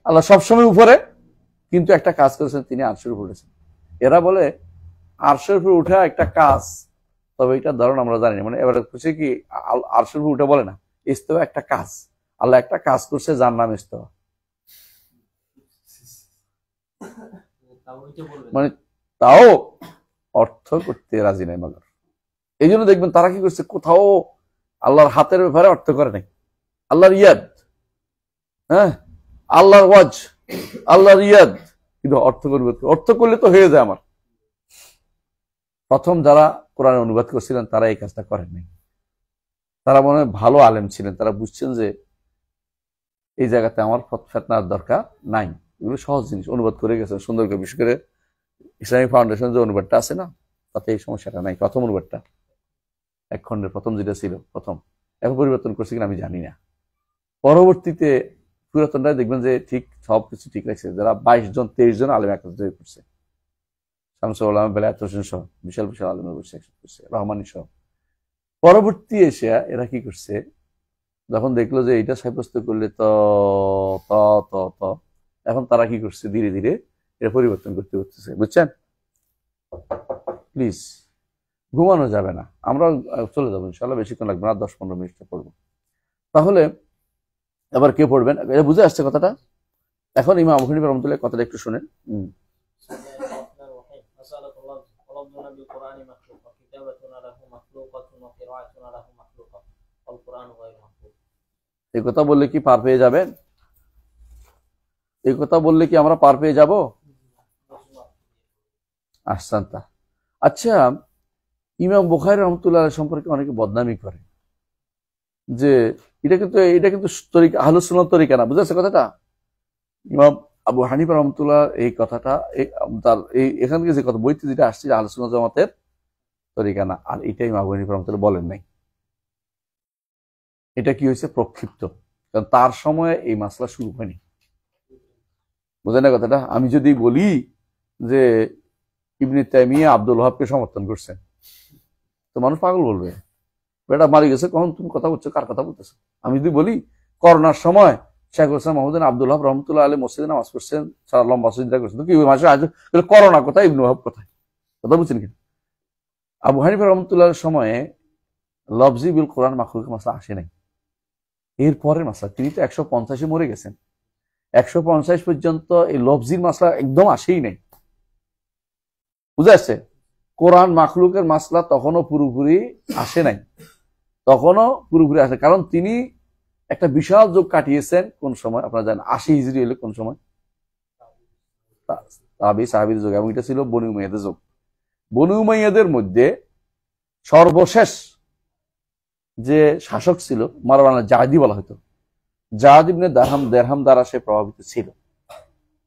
Speaker 1: আল্লাহ সবসময় উপরে, কিন্তু একটা কাজ করেছেন, তিনি আরশের উপর উঠেছেন। এরা বলে আরশের উপর উঠা একটা কাজ, তবে এটা ধরুন আমরা জানি না, মানে এবারে খুশি কি আরশের উপর উঠে বলে না, ইস্তেওয়া একটা কাজ, আল্লাহ একটা কাজ করছে যার নাম ইস্তেওয়া, মানে তাও অর্থ করতে রাজি নাই মাগার। এই জন্য দেখবেন তারা কি করছে, কোথাও আল্লাহর হাতের ব্যাপারে অর্থ করে নাই, আল্লাহর ইয়াদ, হ্যাঁ, আল্লাহর ওয়াজ, আল্লাহর ইয়াদ, কিন্তু অর্থ করবে, অর্থ করলে তো হয়ে যায় আমার। প্রথম যারা কোরআন অনুবাদ করছিলেন তারা এই কাজটা করেন নাই। তারা মনে হয় ভালো আলেম ছিলেন, তারা বুঝছেন যে এই জায়গাতে আমার ফেতনার দরকার নাই, এগুলো সহজ জিনিস অনুবাদ করে গেছেন সুন্দর করে। বিশেষ করে ইসলামিক ফাউন্ডেশন যে অনুবাদটা আছে না, তাতে এই সমস্যাটা নাই। প্রথম অনুবাদটা এক খণ্ডের প্রথম যেটা ছিল প্রথম, এখন পরিবর্তন করছে কিনা আমি জানি না। পরবর্তীতে পুরাতনটাই দেখবেন যে ঠিক সবকিছু ঠিক রাখছে, যারা 22 জন 23 জন আলেম একত্রিত করছে, শামসুল আলম, বেলায়েত হোসেন সহ বিশাল বিশাল আলেমের বসে একসাথে করছে, রহমানি সহ। পরবর্তী এসে এরা কি করছে, যখন দেখলো যে এটা সাব্যস্ত করলে তো এখন তারা কি করছে, ধীরে ধীরে এটা পরিবর্তন করতে করতেছে, বুঝছেন? প্লিজ ঘুমানো যাবে না, আমরা চলে যাবো ইনশাল্লাহ, বেশিক্ষণ লাগবে না, 10-15 মিনিটটা পড়বো। তাহলে এবার কে পড়বেন, এটা বুঝে আসছে কথাটা? এখন ইমাম আবু হানিফা রাহমাতুল্লাহ কথাটা একটু শুনেন। এই কথা বললে কি পার পেয়ে যাবেন? এই কথা বললে কি আমরা পার পেয়ে যাব? আহসানতা। আচ্ছা, ইমাম বুখারী রাহমাতুল্লাহ সম্পর্কে অনেকে বদনামি করে যে এটা কিন্তু তরিকা আহলুস সুন্নাহর তরিকা না, বুঝেছে কথাটা? ইমাম আবু হানিফা রাহমাতুল্লাহ এই কথাটা তার এখান থেকে যে কথা বইতে যেটা আসছে আহলুস সুন্নাহ জামাতের তরিকা না, আর এটাই ইমাম আবু হানিফা রাহমাতুল্লাহ বলেন নাই। এটা কি হয়েছে, প্রক্ষিপ্ত, কারণ তার সময়ে এই মাসলা শুরু হয়নি, বুঝেন না কথাটা? আমি যদি বলি যে ইবনে তাইমিয়া আব্দুল ওয়াহাবকে সমর্থন করছেন, তো মানুষ পাগল বলবে, বেটা মারি গেছে, কখন তুমি কথা বলছো, কার কথা বলতেছো? আমি যদি বলি করোনার সময় শেখ হোসেন মাহমুদ আব্দুল ওয়াহাব রহমতুল্লাহ আলী মসজিদে নামাজ পড়ছেন, সারা লম্বা সজিদা করছেন, কি মাসে আজ করোনা কোথায়, ইবনে ওয়াহাব কোথায়, কথা বুঝছেন কিনা? আবু হানিফা রহমতুল্লাহ সময়ে লফজি বিল কোরআন মাখলুক মাসলা আসে নাই, এর পরের মাসলা। তিনি তো 150-এ মরে গেছেন, 150 পর্যন্ত এই লফজির মাসলা একদম আসেই নাই। বুঝে আসছে? কোরআন মাখলুকের মাসলা তখনও পুরোপুরি আসে নাই, কারণ তিনি একটা বিশাল যুগ কাটিয়েছেন। কোন সময় আপনারা জানেন? 80 হিজরি হলে কোন সময়? তাবি সাহাবীর যুগ, এবং এটা ছিল বনু উমাইয়াদের যুগ। বনু উমাইয়াদের মধ্যে সর্বশেষ যে শাসক ছিল মারওয়ান জাদি বলা হতো। জাদ ইবনে দেরহাম দ্বারা সে প্রভাবিত ছিল।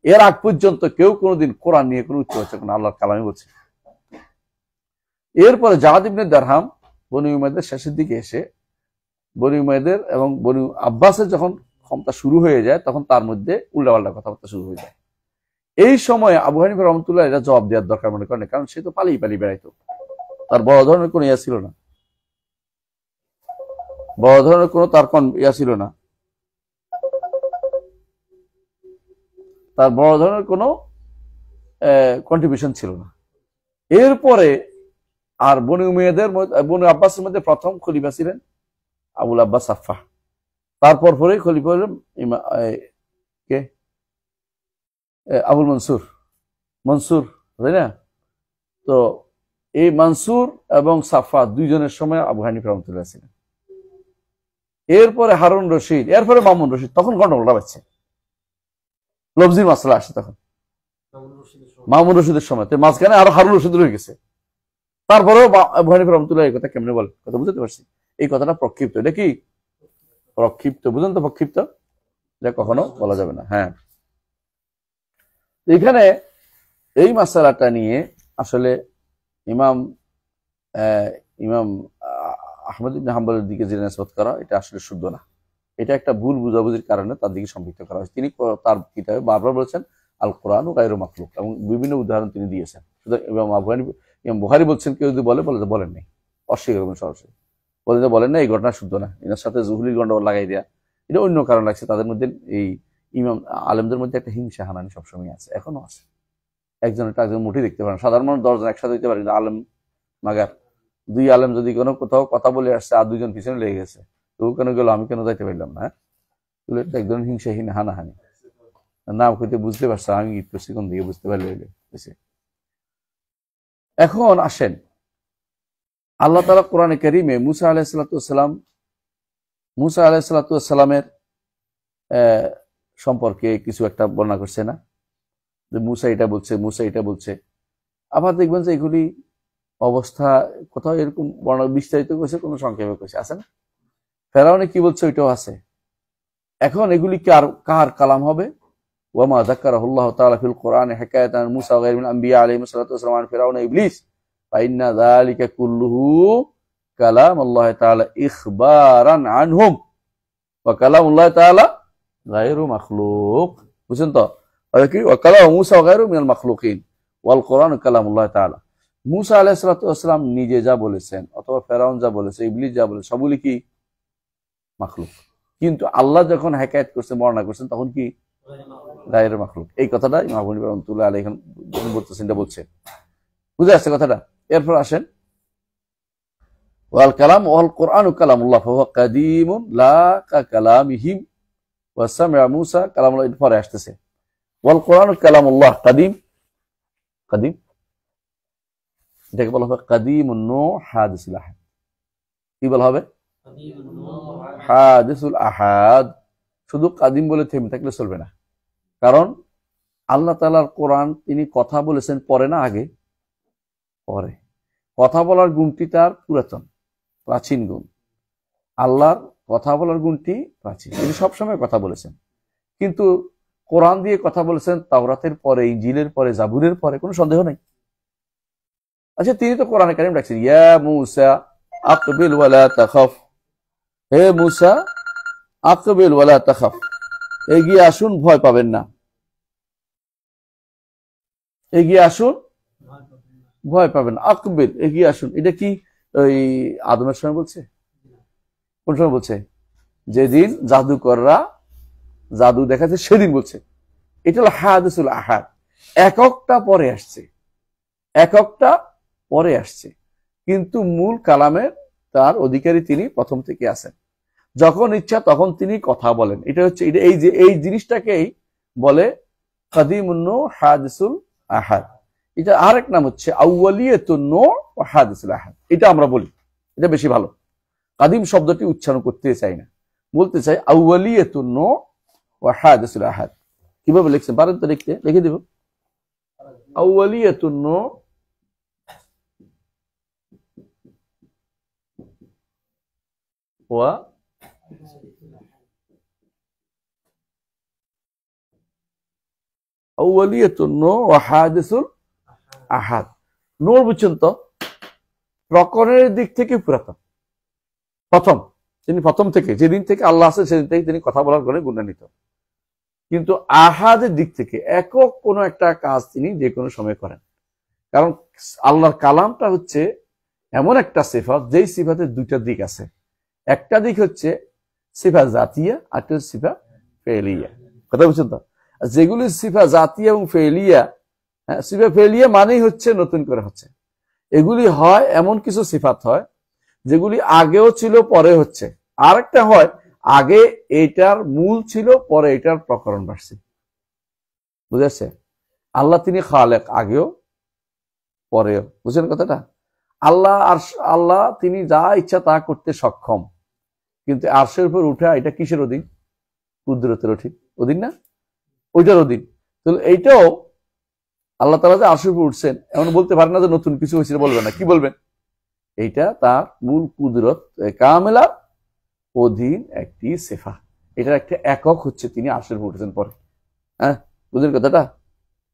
Speaker 1: এর আগ পর্যন্ত কেউ কোনোদিন কোরআন নিয়ে কোনো উচ্চারণ না, আল্লাহর কালামে বলছে। এরপরে জাদ ইবনে দেরহাম বনু উমাইয়াদের শেষের দিকে এসে বনু উমাইয়াদের এবং বনু আব্বাসের যখন ক্ষমতা শুরু হয়ে যায়, তখন তার মধ্যে উল্টাপাল্টা কথাবার্তা শুরু হয়ে যায়। এই সময় আবু হানিফা রহমতুল্লাহ এটা জবাব দেওয়ার দরকার মনে করেন, কারণ সে তো পালিয়ে বেড়াইতো, তার বড় ধরনের কোনো ইয়া ছিল না, তার বড় ধরনের কোনো কন্ট্রিবিউশন ছিল না। এরপরে আর বনু উমাইয়াদের বনু আব্বাসের মধ্যে প্রথম খলিফা ছিলেন আবুল আব্বাস সাফা। তারপর পরেই খলিফা হলেন কে? আবুল মনসুর, তাই না? তো এই মনসুর এবং সাফা দুইজনের সময় আবু হানিফা রহমতুল্লাহ ছিলেন। এরপরে হারুন রশিদ, এরপরে মামুন রশিদ। তখন গন্ডগোলটা বাজছে, লফজির মাসলা আসছে তখন মামুন রশিদের সময়। মাঝখানে আরো হারুন রশিদ রয়ে গেছে। তারপরেও আবু হানিফা রহমতুল্লাহ এই কথা কেমনে বলে? কথা বুঝতে পারছি? এই কথাটা প্রক্ষিপ্ত। এটা কি প্রক্ষিপ্ত? বুঝলেন তো? প্রক্ষিপ্ত এটা কখনো বলা যাবে না। হ্যাঁ, এখানে এই মাসালাটা নিয়ে আসলে ইমাম আহমদ ইবনে হাম্বলের দিকে যে নিসবত করা, এটা আসলে শুদ্ধ না। এটা একটা ভুল বুঝাবুঝির কারণে তার দিকে সম্পৃক্ত করা হয়েছে। তিনি তার কিতাবে বারবার বলেছেন আল কোরআন ও গায়রু মাখলুক, এবং বিভিন্ন উদাহরণ তিনি দিয়েছেন। সুতরাং ইমাম বুখারী বলছেন, কেউ যদি বলেন নাই, অস্বীকার করবেন সরাসরি, বলেন না এই ঘটনা শুদ্ধ না, এনার সাথে জুহুলির গন্ডগোল লাগাই দেয়া, এটা অন্য কারণ লাগছে। তাদের মধ্যে এই ইমাম আলেমদের মধ্যে একটা হিংসা হানানি সবসময় আছে, এখনো আছে। একজন মুঠি দেখতে পারেন, সাধারণ মানুষ 10 জন একসাথে দিতে পারে, কিন্তু আলেম মাগার 2 আলেম যদি কোনো কোথাও কথা বলে আসছে আর 2 জন পিছনে লেগে গেছে, তো কেন গেল, আমি কেন যাইতে পারলাম না? একজন হিংসাহীন হানাহানি নাম হইতে বুঝতে পারছে আমি ঈদ করছি কোন দিকে, বুঝতে পারলে। এখন আসেন, আল্লাহ তাআলা কোরআনে কারীমে মুসা আলাইহিসসালামের সম্পর্কে কিছু একটা বর্ণনা করছে না, যে মুসা এটা বলছে। আবার দেখবেন যে এগুলি অবস্থা কোথাও এরকম বর্ণনা বিস্তারিত করছে, কোনো সংক্ষেপে করছে, আছে না? ফেরাউনে কি বলছে ওইটাও আছে। এখন এগুলি কার কালাম হবে? ওয়ামা যাক্কারাহুল্লাহু তাআলা ফিল কোরআনে হিকায়াতান মুসা ওয়া গায়রিল আম্বিয়া আলাইহিস সালাতু ওয়াস সালাম আন ফিরাউনা ইবলিস ফাইন্না যালিকা কুল্লুহু কালামুল্লাহি তাআলা ইখবারান আনহুম ওয়া কালামুল্লাহি তাআলা গায়রু মাখলুক। বুঝছেন তো? ওয়া কালামু মুসা ওয়া গায়রু মিনাল মাখলুকিন ওয়াল কোরআনু কালামুল্লাহি তাআলা। মুসা আলাইহিস সালাতু ওয়াস সালাম নিজে যা বলেছেন অথবা ফেরাউন যা বলেছে, ইবলিস যা বলেছে, সবগুলি কি মাখলুক। কিন্তু আল্লাহ যখন হিকায়াত করছেন, বর্ণনা করছেন, তখন কি গায়রু মাখলুক। এই কথাটা ইমাম আবু হানিফা রাহমাতুল্লাহ আলাইহি বলতেছেন, এটা বলছে। বুঝে আসছে কথাটা? এরপর আসেন, ওয়াল কালাম ওয়াল কোরআনু কালামুল্লাহ ফাহুয়া কাদীমুন লা কালামিহিম ওয়া সামি'a মুসা কালামুল্লাহ। এরপরে আসতেছে ওয়াল কোরআনু কালামুল্লাহ কাদীম, এটাকে বলা হবে কাদীমুন নূহ হাদিসুল আহাদ। কি বলা হবে? হাদিসুল আহাদ। শুধু কাদিম বলে থেমে থাকলে চলবে না, কারণ আল্লাহ তাআলার কোরআন তিনি কথা বলেছেন পরে না আগে? পরে। কথা বলার গুণটি তার পুরাতন, প্রাচীন গুণ। আল্লাহর কথা বলার গুণটি প্রাচীন, তিনি সবসময় কথা বলেছেন। কিন্তু কোরআন দিয়ে কথা বলেছেন তাওরাতের পরে, ইনজিলের পরে, জাবুরের পরে, কোনো সন্দেহ নেই। আচ্ছা, তিনি তো কোরআনে কারীম ডাকছেন, ইয়া মুসা আকবিল ওয়ালা তাখাফ, হে মুসা আকবিল ওয়ালা তাখাফ, এগিয়ে আসুন, ভয় পাবেন না। এগিয়ে আসুন, ভয় পাবেন না। আকবিল, এগিয়ে আসুন, এটা কি ওই আদমের সময় বলছে? কোন সময় বলছে? যেদিন জাদুকররা জাদু দেখাচ্ছে সেদিন বলছে। এটা হলো হাদিসুল আহাদ। এককটা পরে আসছে, কিন্তু মূল কালামের তার অধিকারী তিনি প্রথম থেকে আছেন। যখন ইচ্ছা তখন তিনি কথা বলেন। এটা হচ্ছে এই জিনিসটাকেই বলে কাদিমুন নূহ হাদিসুল আহাদ। এটা আরেক নাম হচ্ছে আউয়ালিয়াতুন নূর ওয়া হাদিসুল আহাদ। এটা আমরা বলি, এটা বেশি ভালো। কাদিম শব্দটি উচ্চারণ করতে চাই না, বলতে চাই আউয়ালিয়াতুন নূর ওয়া হাদিসুল আহাদ। কিভাবে লিখছেন পারেন তো লিখতে? লিখে দিব আউয়ালিয়াতুন নূর ওয়া আউয়ালিয়াতুন নূর ওয়া হাদিসুল আহাদ। নূর বুঝছেন তো, প্রকরণের দিক থেকে পুরাতন, প্রথম, তিনি প্রথম থেকে, যেদিন থেকে আল্লাহ আছেন সেদিন থেকে তিনি কথা বলার করে গুণান্বিত। কিন্তু আহাদের দিক থেকে একক কোনো একটা কাজ তিনি যে কোনো সময় করেন। কারণ আল্লাহর কালামটা হচ্ছে এমন একটা সিফাত, যেই সিফাতের দুইটা দিক আছে। একটা দিক হচ্ছে সিফা জাতিয়া, আর একটা সিফা ফেলিয়া। কথা বুঝছেন তো? যেগুলি সিফা জাতিয়া এবং ফেলিয়া, হ্যাঁ, সিফা ফেলিয়া মানেই হচ্ছে নতুন করে হচ্ছে। এগুলি হয় এমন কিছু সিফাত হয় যেগুলি আগেও ছিল পরে হচ্ছে। আর একটা হয় আগে এটার মূল ছিল, পরে এটার প্রকরণ বাড়ছে। বুঝেছে? আল্লাহ তিনি খালেক, আগেও পরেও। বুঝছেন কথাটা? আল্লাহ তিনি যা ইচ্ছা তা করতে সক্ষম, কিন্তু আরশের উপর উঠা এটা কিসের অধীন? কুদরতের অধীন না? ওইটার অধীন। তো এইটাও আল্লাহ তাআলা যে আরশের উপর উঠছেন এমন বলতে পারেন না যে নতুন কিছু হয়েছিল, বলবেন না। কি বলবেন? এইটা তার মূল কুদরত কামেলার অধীন একটি সিফা। এটার একটা একক হচ্ছে তিনি আরশের উপর উঠেছেন পরে। হ্যাঁ, বুঝলেন কথাটা?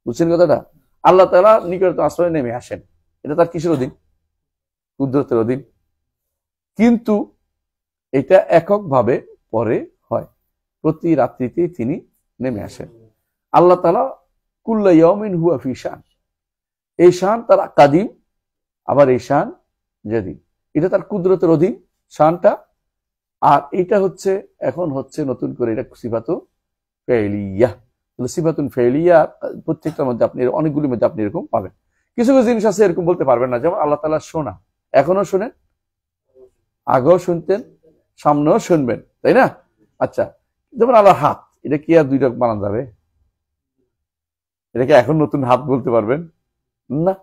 Speaker 1: বুঝছেন কথাটা? আল্লাহ তাআলা নিকট আশ্রয় নেমে আসেন, এটা তার কিসের অধীন? কুদরতের অধীন। কিন্তু এটা এককভাবে পরে হয়, প্রতি রাত্রিতে তিনি নেমে আসেন। আল্লাহ তাআলা কুল্লা ইয়াউমিন হুয়া ফি শান, এই শান তার কাদিম, আবার এই শান জাদিদ। এটা তার কুদরতের অধীন শানটা। আর এটা হচ্ছে এখন হচ্ছে নতুন করে এটা সিফাতুন ফেলিয়া। সিফাতুন ফেলিয়া প্রত্যেকটার মধ্যে আপনি, অনেকগুলির মধ্যে আপনি এরকম পাবেন। কিছু কিছু জিনিস আছে এরকম বলতে পারবেন না, যেমন আল্লাহ তাআলা শোনা, এখনো শোনেন, আগেও শুনতেন, সামনেও শুনবেন, তাই না? আচ্ছা, যেমন আল্লাহর হাত, এটা কি আর দুই রকম বানানো যাবে? এটাকে এখন নতুন হাত বলতে পারবেন না?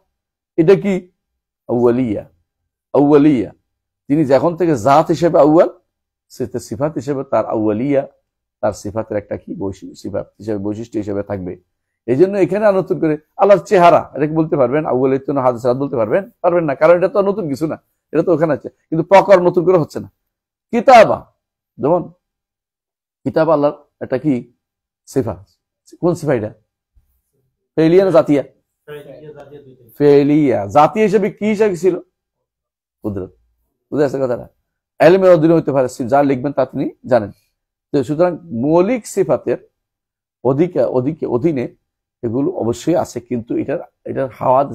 Speaker 1: এটা কি আউয়ালিয়া। আউয়ালিয়া, তিনি যখন থেকে জাত হিসেবে আউয়াল, সেটা সিফাত হিসেবে তার আউয়ালিয়া, তার সিফাতের একটা কি সিফাত হিসেবে, বৈশিষ্ট্য হিসেবে থাকবে। এই জন্য এখানে আর নতুন করে আল্লাহর চেহারা এটাকে বলতে পারবেন? আউয়ালিয়াতুন হাদিস বলতে পারবেন? পারবেন না, কারণ এটা তো নতুন কিছু না, এটা তো ওখানে আছে। কিন্তু প্রকার নতুন করে হচ্ছে না। কিতাবা, যেমন কিতাব আল্লাহর একটা কি সিফা। কোন সিফা এটা? ফেলিয়া না জাতিয়া? ফেলিয়া। জাতীয় হিসেবে কি হিসেবে ছিল? কুদরত। বুঝে আসছে কথাটা? এলমের অধীনে হইতে পারে, যা লিখবেন তা তিনি জানেন। সুতরাং মৌলিক সিফাতের অধীনে এগুলো অবশ্যই আছে, কিন্তু এটার হাওয়াত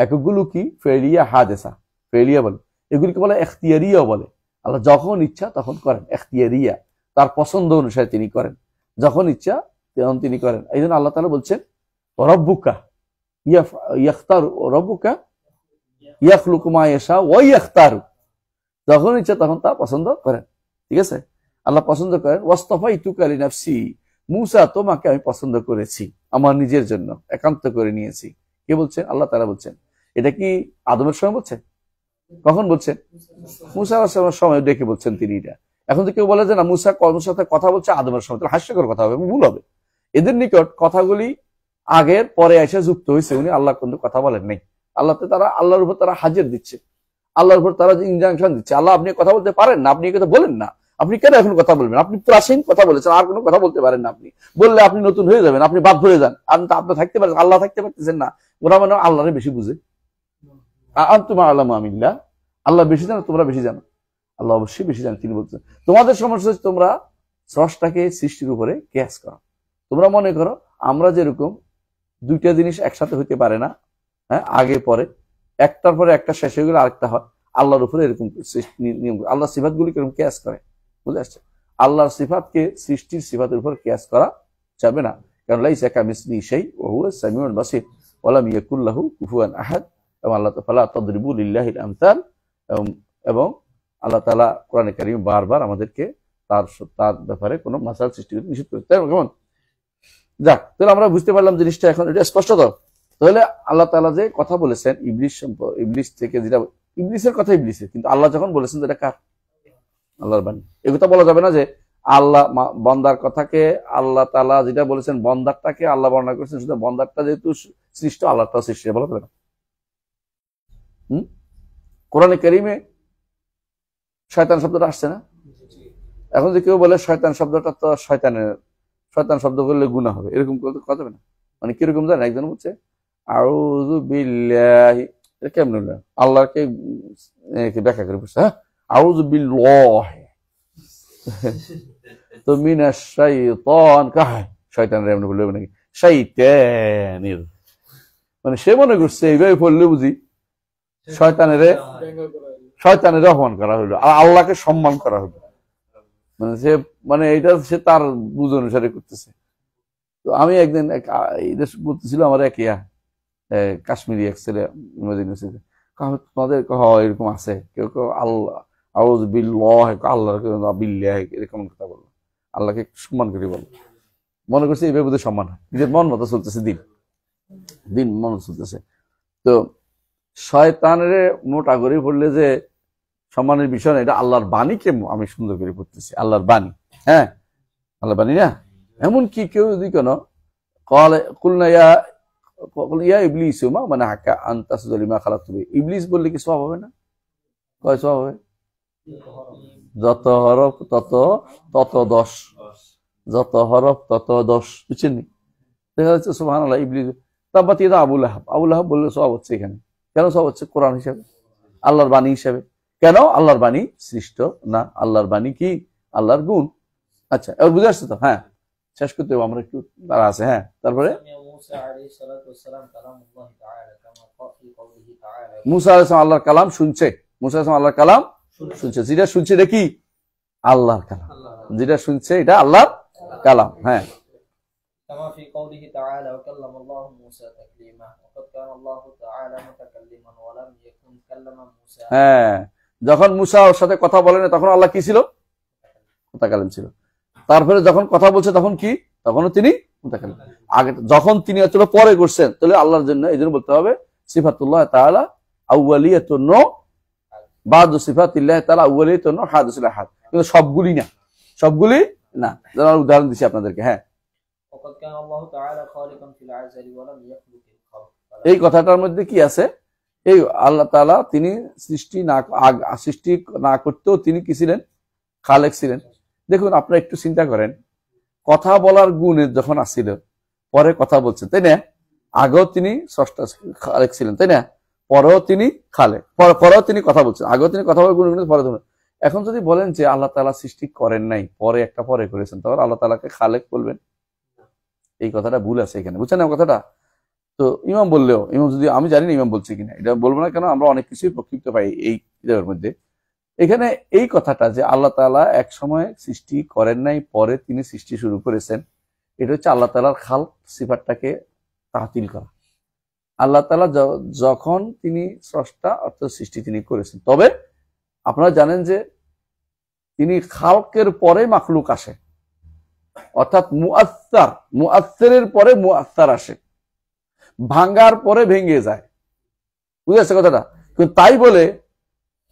Speaker 1: এককগুলো কি ফেলিয়া হাদেসা, ফেলিয়া বলে। এগুলিকে বলে এখতিয়ারিয়া বলে। আল্লাহ যখন ইচ্ছা তখন করেন, এখতিয়ারিয়া, তার পছন্দ অনুসারে তিনি করেন, যখন ইচ্ছা তখন তিনি করেন। এই জন্য আল্লাহ তাআলা বলছেন রব্বুকা ইয়াখতারু, রব্বুকা ইয়াখলুকু মা ইয়াশা ওয়া ইয়াখতারু, যখন ইচ্ছা তখন তা পছন্দ করেন। ঠিক আছে? আল্লাহ পছন্দ করেন। ওয়াসতাফাইতুকা লিনাফসি, মূসা তোমাকে আমি পছন্দ করেছি আমার নিজের জন্য, একান্ত করে নিয়েছি। কে বলছেন? আল্লাহ তাআলা বলছেন। এটা কি আদমের সময় বলছেন? কখন বলছেন? মূসা আলাইহিস সময় ডেকে বলছেন তিনি এটা। এখন তো কেউ বলে যে না, মূসা সাথে কথা বলছে আদমের সময়, তাহলে হাস্যকর কথা হবে, ভুল হবে। এদের নিকট কথাগুলি আগের পরে এসে যুক্ত হয়েছে, উনি আল্লাহ কিন্তু কথা বলেন নাই। আল্লাহর উপর তারা হাজির দিচ্ছে, আল্লাহর উপর তারা ইনজাংশন দিচ্ছে। আল্লাহ আপনি কথা বলতে পারেন না, আপনি কথা বলেন না, আপনি কেন এখন কথা বলবেন? আপনি প্রাচীন কথা বলেছেন, আর কোনো কথা বলতে পারেন না। আপনি বললে আপনি নতুন হয়ে যাবেন, আপনি বাদ হয়ে যান। আপনি থাকতে পারেন, আল্লাহ থাকতে পারতেছেন না। ওরা মানে আল্লাহরে বেশি বুঝে। আনতুম আ'লামু আমিল্লাহ, আল্লাহ বেশি জানো, তোমরা বেশি জানো? আল্লাহ অবশ্যই বেশি জানেন। তিনি বলছেন তোমাদের সমস্যা হচ্ছে তোমরা স্রষ্টাকে সৃষ্টির উপরে কিয়াস করো। তোমরা মনে করো আমরা যেরকম দুইটা জিনিস একসাথে হইতে পারে না, হ্যাঁ, আগে পরে, একটার পরে একটা শেষ হয়ে গেলে আরেকটা হয়, আল্লাহর উপরে এরকম নিয়ম। আল্লাহ সিফাতগুলি কিরকম কিয়াস করে, বুঝে আসছে? আল্লাহর সিফাতকে সৃষ্টির সিফাতের উপর কিয়াস করা যাবে না, কারণ লাইসা কামিসলিহি শাই ওয়া হুয়া সামিউল বাসীর ওয়া লাম ইয়াকুল লাহু কুফুয়ান আহাদ। এবং আল্লাহ তাআলা তাদরিবু লিল্লাহিল আমসাল, এবং আল্লাহ তাআলা কোরআনে কারীমে বারবার আমাদেরকে তার ব্যাপারে কোনো মাসাল সৃষ্টি করতে নিষেধ করতে। কেমন? যাক, তাহলে আমরা বুঝতে পারলাম জিনিসটা এখন, এটা স্পষ্ট তো? তাহলে আল্লাহ তাআলা যে কথা বলেছেন ইবলিস থেকে, যেটা ইবলিসের কথা ইবলিসের, কিন্তু আল্লাহ যখন বলেছেন যেটা কার? আল্লাহর বাণী। এই কথা বলা যাবে না যে আল্লাহ বন্দার কথাকে আল্লাহ তাআলা যেটা বলেছেন বন্দারটাকে আল্লাহ বর্ণনা করেছেন, শুধু বন্দারটা যেহেতু সৃষ্ট আল্লাহটাও সৃষ্টি, বলা যাবে না। কোরআনে কারীমে শয়তান শব্দটা আসছে না? এখন যে কেউ বলে শয়তান শব্দটা তো শয়তান শব্দ বললে গুনাহ হবে, এরকম কথা হবে না। মানে কিরকম জানেন, একজন বলছে আউযু বিল্লাহি, এটা কেমন হলো? আল্লাহকে ব্যাখ্যা করে বলছে, হ্যাঁ আউযু বিল্লাহি তো মিনাশ শাইতান, শয়তানের এমন বললে নাকি শয়তানির, মানে সে মনে করছে এইভাবে পড়লে বুঝি শয়তানের অপমান করা হইলো আর আল্লাহকে সম্মান করা হইলো। মানে এটা সে তার বুঝ অনুসারে করতেছে। তো আমি একদিন বলতেছিল আমার এক কাশ্মীরি এক ছেলে তোমাদের এরকম আছে, কেউ কেউ আল্লাহ আউযু বিল্লাহ, আল্লাহ বিল্লাহ এরকম কথা বললো, আল্লাহকে সম্মান করে বললো, মনে করছে এইভাবে বোধহয় সম্মান হয়, নিজের মন মতো চলতেছে, দিন মন চলতেছে। তো শয়তানের মোটা করে পড়লে যে সম্মানের বিষয় না, এটা আল্লাহর বাণীকে আমি সুন্দর করে পড়তেছি, আল্লাহর বাণী, হ্যাঁ আল্লাহর বাণী না। এমন কি কেউ যদি কোনো ইবলিস মানে হাক্কা আনতা তাসজুদা লিমা খালাকতু বি, ইবলিস বললে কি সওয়াব হবে না? কয় সওয়াব হবে? যত হরফ তত 10, যত হরফ তত 10, বুঝছেন? দেখা যাচ্ছে সুবহানাল্লাহ, ইবলিস তাব্বাত ইয়াদা আবু লাহাব বললে সওয়াব হচ্ছে। এখানে কেন সওয়াব হচ্ছে? কোরআন হিসাবে, আল্লাহর বাণী হিসাবে। কেন? আল্লাহর বাণী সৃষ্ট না, আল্লাহর বাণী কি? আল্লাহর গুণ। আচ্ছা, এবার বুঝে আসছে তো? হ্যাঁ, শেষ করতে হবে, আমরা একটু তারা আছে। হ্যাঁ, তারপরে মুসা আলাইহিস সালাম আল্লাহর কালাম শুনছে, মুসা আলাইহিস সালাম আল্লাহর কালাম শুনছে, যেটা শুনছে এটা কি? আল্লাহর কালাম, যেটা শুনছে এটা আল্লাহর কালাম। হ্যাঁ,
Speaker 2: كما في قوله تعالى وكلم الله موسى تكليما وقد كان الله تعالى متكلما ولم يكن كلم موسى।
Speaker 1: হ্যাঁ, যখন মুসা ওর সাথে কথা বলেন তখন আল্লাহ কি ছিল? মুতাকাল্লিম ছিল। তারপরে যখন কথা বলছে তখন কি? তখনও তিনি মুতাকাল্লিম। আগে যখন তিনি আসলে পরে করছেন, তাহলে আল্লাহর জন্য এই জন্য বলতে হবে সিফাতুল্লাহ তাআলা আউয়ালিয়াতুন বাদু সিফাতিল্লাহ তাআলা আউয়ালিয়াতুন হাদিসুল আহাদ, কিন্তু সবগুলি না, সবগুলি না। যেমন উদাহরণ দিচ্ছি আপনাদেরকে। হ্যাঁ, এই কথাটার মধ্যে কি আছে? এই আল্লাহ তাআলা তিনি সৃষ্টি না করতেও তিনি কি ছিলেন? খালেক ছিলেন। দেখুন, আপনারা একটু চিন্তা করেন, কথা বলার গুণে যখন আসছিল, পরে কথা বলছেন, তাই না? আগেও তিনি স্রষ্টা খালেক ছিলেন, তাই না? পরেও তিনি খালেক, পরেও তিনি কথা বলছেন, আগেও তিনি কথা বলার গুণ, পরে ধরুন। এখন যদি বলেন যে আল্লাহ তাআলা সৃষ্টি করেন নাই, পরে একটা পরে করেছেন, তাহলে আল্লাহ তাআলাকে খালেক বলবেন? এই কথাটা ভুল আছে এখানে, বুঝছেন না কথাটা? তো ইমাম বললেও, ইমাম যদি, আমি জানি না ইমাম বলছে কিনা, এটা বলবো না, কেন আমরা অনেক কিছুই প্রক্ষিপ্ত পাই এই কিতাবের মধ্যে। এখানে এই কথাটা যে আল্লাহ তাআলা এক সময় সৃষ্টি করেন নাই, পরে তিনি সৃষ্টি শুরু করেছেন, এটা হচ্ছে আল্লাহ তাআলার খালক সিফাতটাকে তাহতিল করা। আল্লাহ তাআলা যখন তিনি স্রষ্টা অর্থাৎ সৃষ্টি তিনি করেছেন, তবে আপনারা জানেন যে তিনি খালকের পরে মাখলুক আসে, অর্থাৎ মুআত্তারের পরে মুআত্তার আসে, ভাঙ্গার পরে ভেঙে যায়, বুঝে আসছে কথাটা? কিন্তু তাই বলে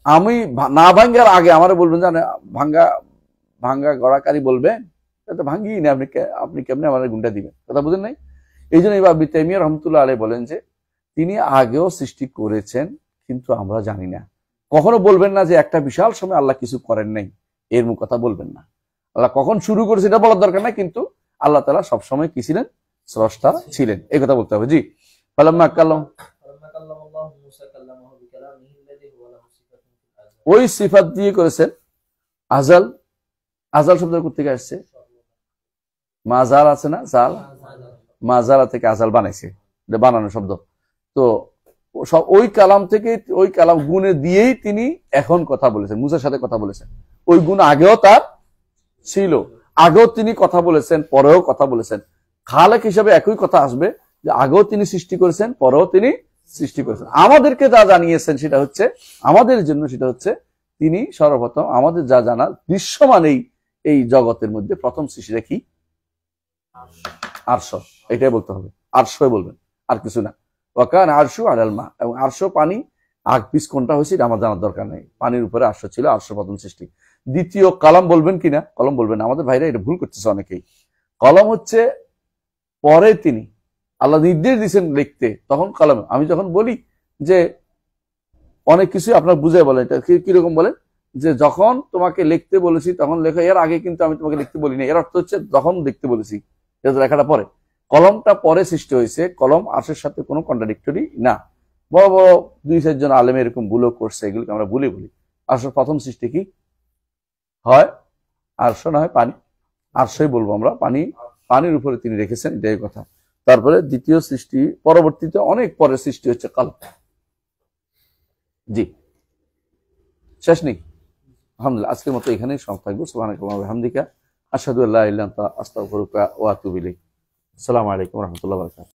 Speaker 1: আমি না ভাঙ্গার আগে আমার বলবেন জানে ভাঙ্গা গড়াকারী বলবেন, ভাঙ্গি না, আপনি কেমনে আমার গুণটা দিবেন? কথা বুঝেন নাই? এই জন্য ইবনে তাইমিয়া রাহমাতুল্লাহ আলাইহি বলেন যে তিনি আগেও সৃষ্টি করেছেন, কিন্তু আমরা জানি না। কখনো বলবেন না যে একটা বিশাল সময় আল্লাহ কিছু করেন নাই, এর মুখ কথা বলবেন না। আল্লাহ কখন শুরু করেছে এটা বলার দরকার নাই, কিন্তু আল্লাহ তাআলা সবসময় কি ছিলেন? স্রষ্টা ছিলেন, এই কথা বলতে হবে। জি, ওই সিফাত দিয়ে করেছেন। আজাল, আজাল শব্দ কোথা থেকে আসছে? মাজাল আছে না, জাল, মাজালা থেকে আজাল বানাইছে, বানানো শব্দ। তো ওই কালাম থেকে, ওই কালাম গুণে দিয়েই তিনি এখন কথা বলেছেন, মুসার সাথে কথা বলেছেন। ওই গুণ আগেও তার ছিল, আগেও তিনি কথা বলেছেন, পরেও কথা বলেছেন। খালেক হিসাবে একই কথা আসবে যে আগেও তিনি সৃষ্টি করেছেন, পরেও তিনি সৃষ্টি করেছেন। আমাদেরকে যা জানিয়েছেন সেটা হচ্ছে, আমাদের জন্য সেটা হচ্ছে, তিনি সর্বপ্রথম আমাদের যা জানা দৃশ্যমান এই জগতের মধ্যে প্রথম সৃষ্টিটা কি? আরশ, এটাই বলতে হবে, আরশ বলবেন, আর কিছু না। ওয়াকান আরশু আলাল মা, এবং আরশ পানি, আগ পিস কোনটা হয়েছে এটা আমার জানার দরকার নেই। পানির উপরে আরশ ছিল, আরশ প্রথম সৃষ্টি। দ্বিতীয় কলম বলবেন কিনা, কলম বলবেন না, আমাদের ভাইরা এটা ভুল করতেছে অনেকেই। কলম হচ্ছে পরে তিনি আল্লাহ নির্দেশ দিয়েছেন লিখতে, তখন কলম। আমি যখন বলি যে অনেক কিছু আপনার বুঝাই বলেন, এটা কিরকম বলেন যে যখন তোমাকে লিখতে বলেছি তখন লেখো, এর আগে কিন্তু আমি তোমাকে লিখতে বলিনি। এর অর্থ হচ্ছে যখন লিখতে বলেছি, এটা লেখাটা পরে। কলমটা পরে সৃষ্টি হয়েছে, কলম আরশের সাথে কোনো কন্ট্রাডিক্টরি না। বড় বড় 2-4 জন আলেম এরকম ভুলও করছে, এগুলোকে আমরা বলি। আরশের প্রথম সৃষ্টি কি হয়? আরশ না হয় পানি, আরশই বলবো আমরা। পানির উপরে তিনি রেখেছেন, এটাই কথা। তারপরে দ্বিতীয় সৃষ্টি পরবর্তীতে অনেক পরে সৃষ্টি হচ্ছে কলম। জি, শেষ নেই। আলহামদুলিল্লাহ, আজকের মতো এখানেই সব থাকবো। সুবহানাকা ওয়া বিহামদিকা আশহাদু আল্লা ইলাহা ইল্লা আনতা আস্তাগফিরুকা ওয়া আতুবু ইলাইক। আসসালামু আলাইকুম ওয়া রাহমাতুল্লাহি ওয়া বারাকাতুহু।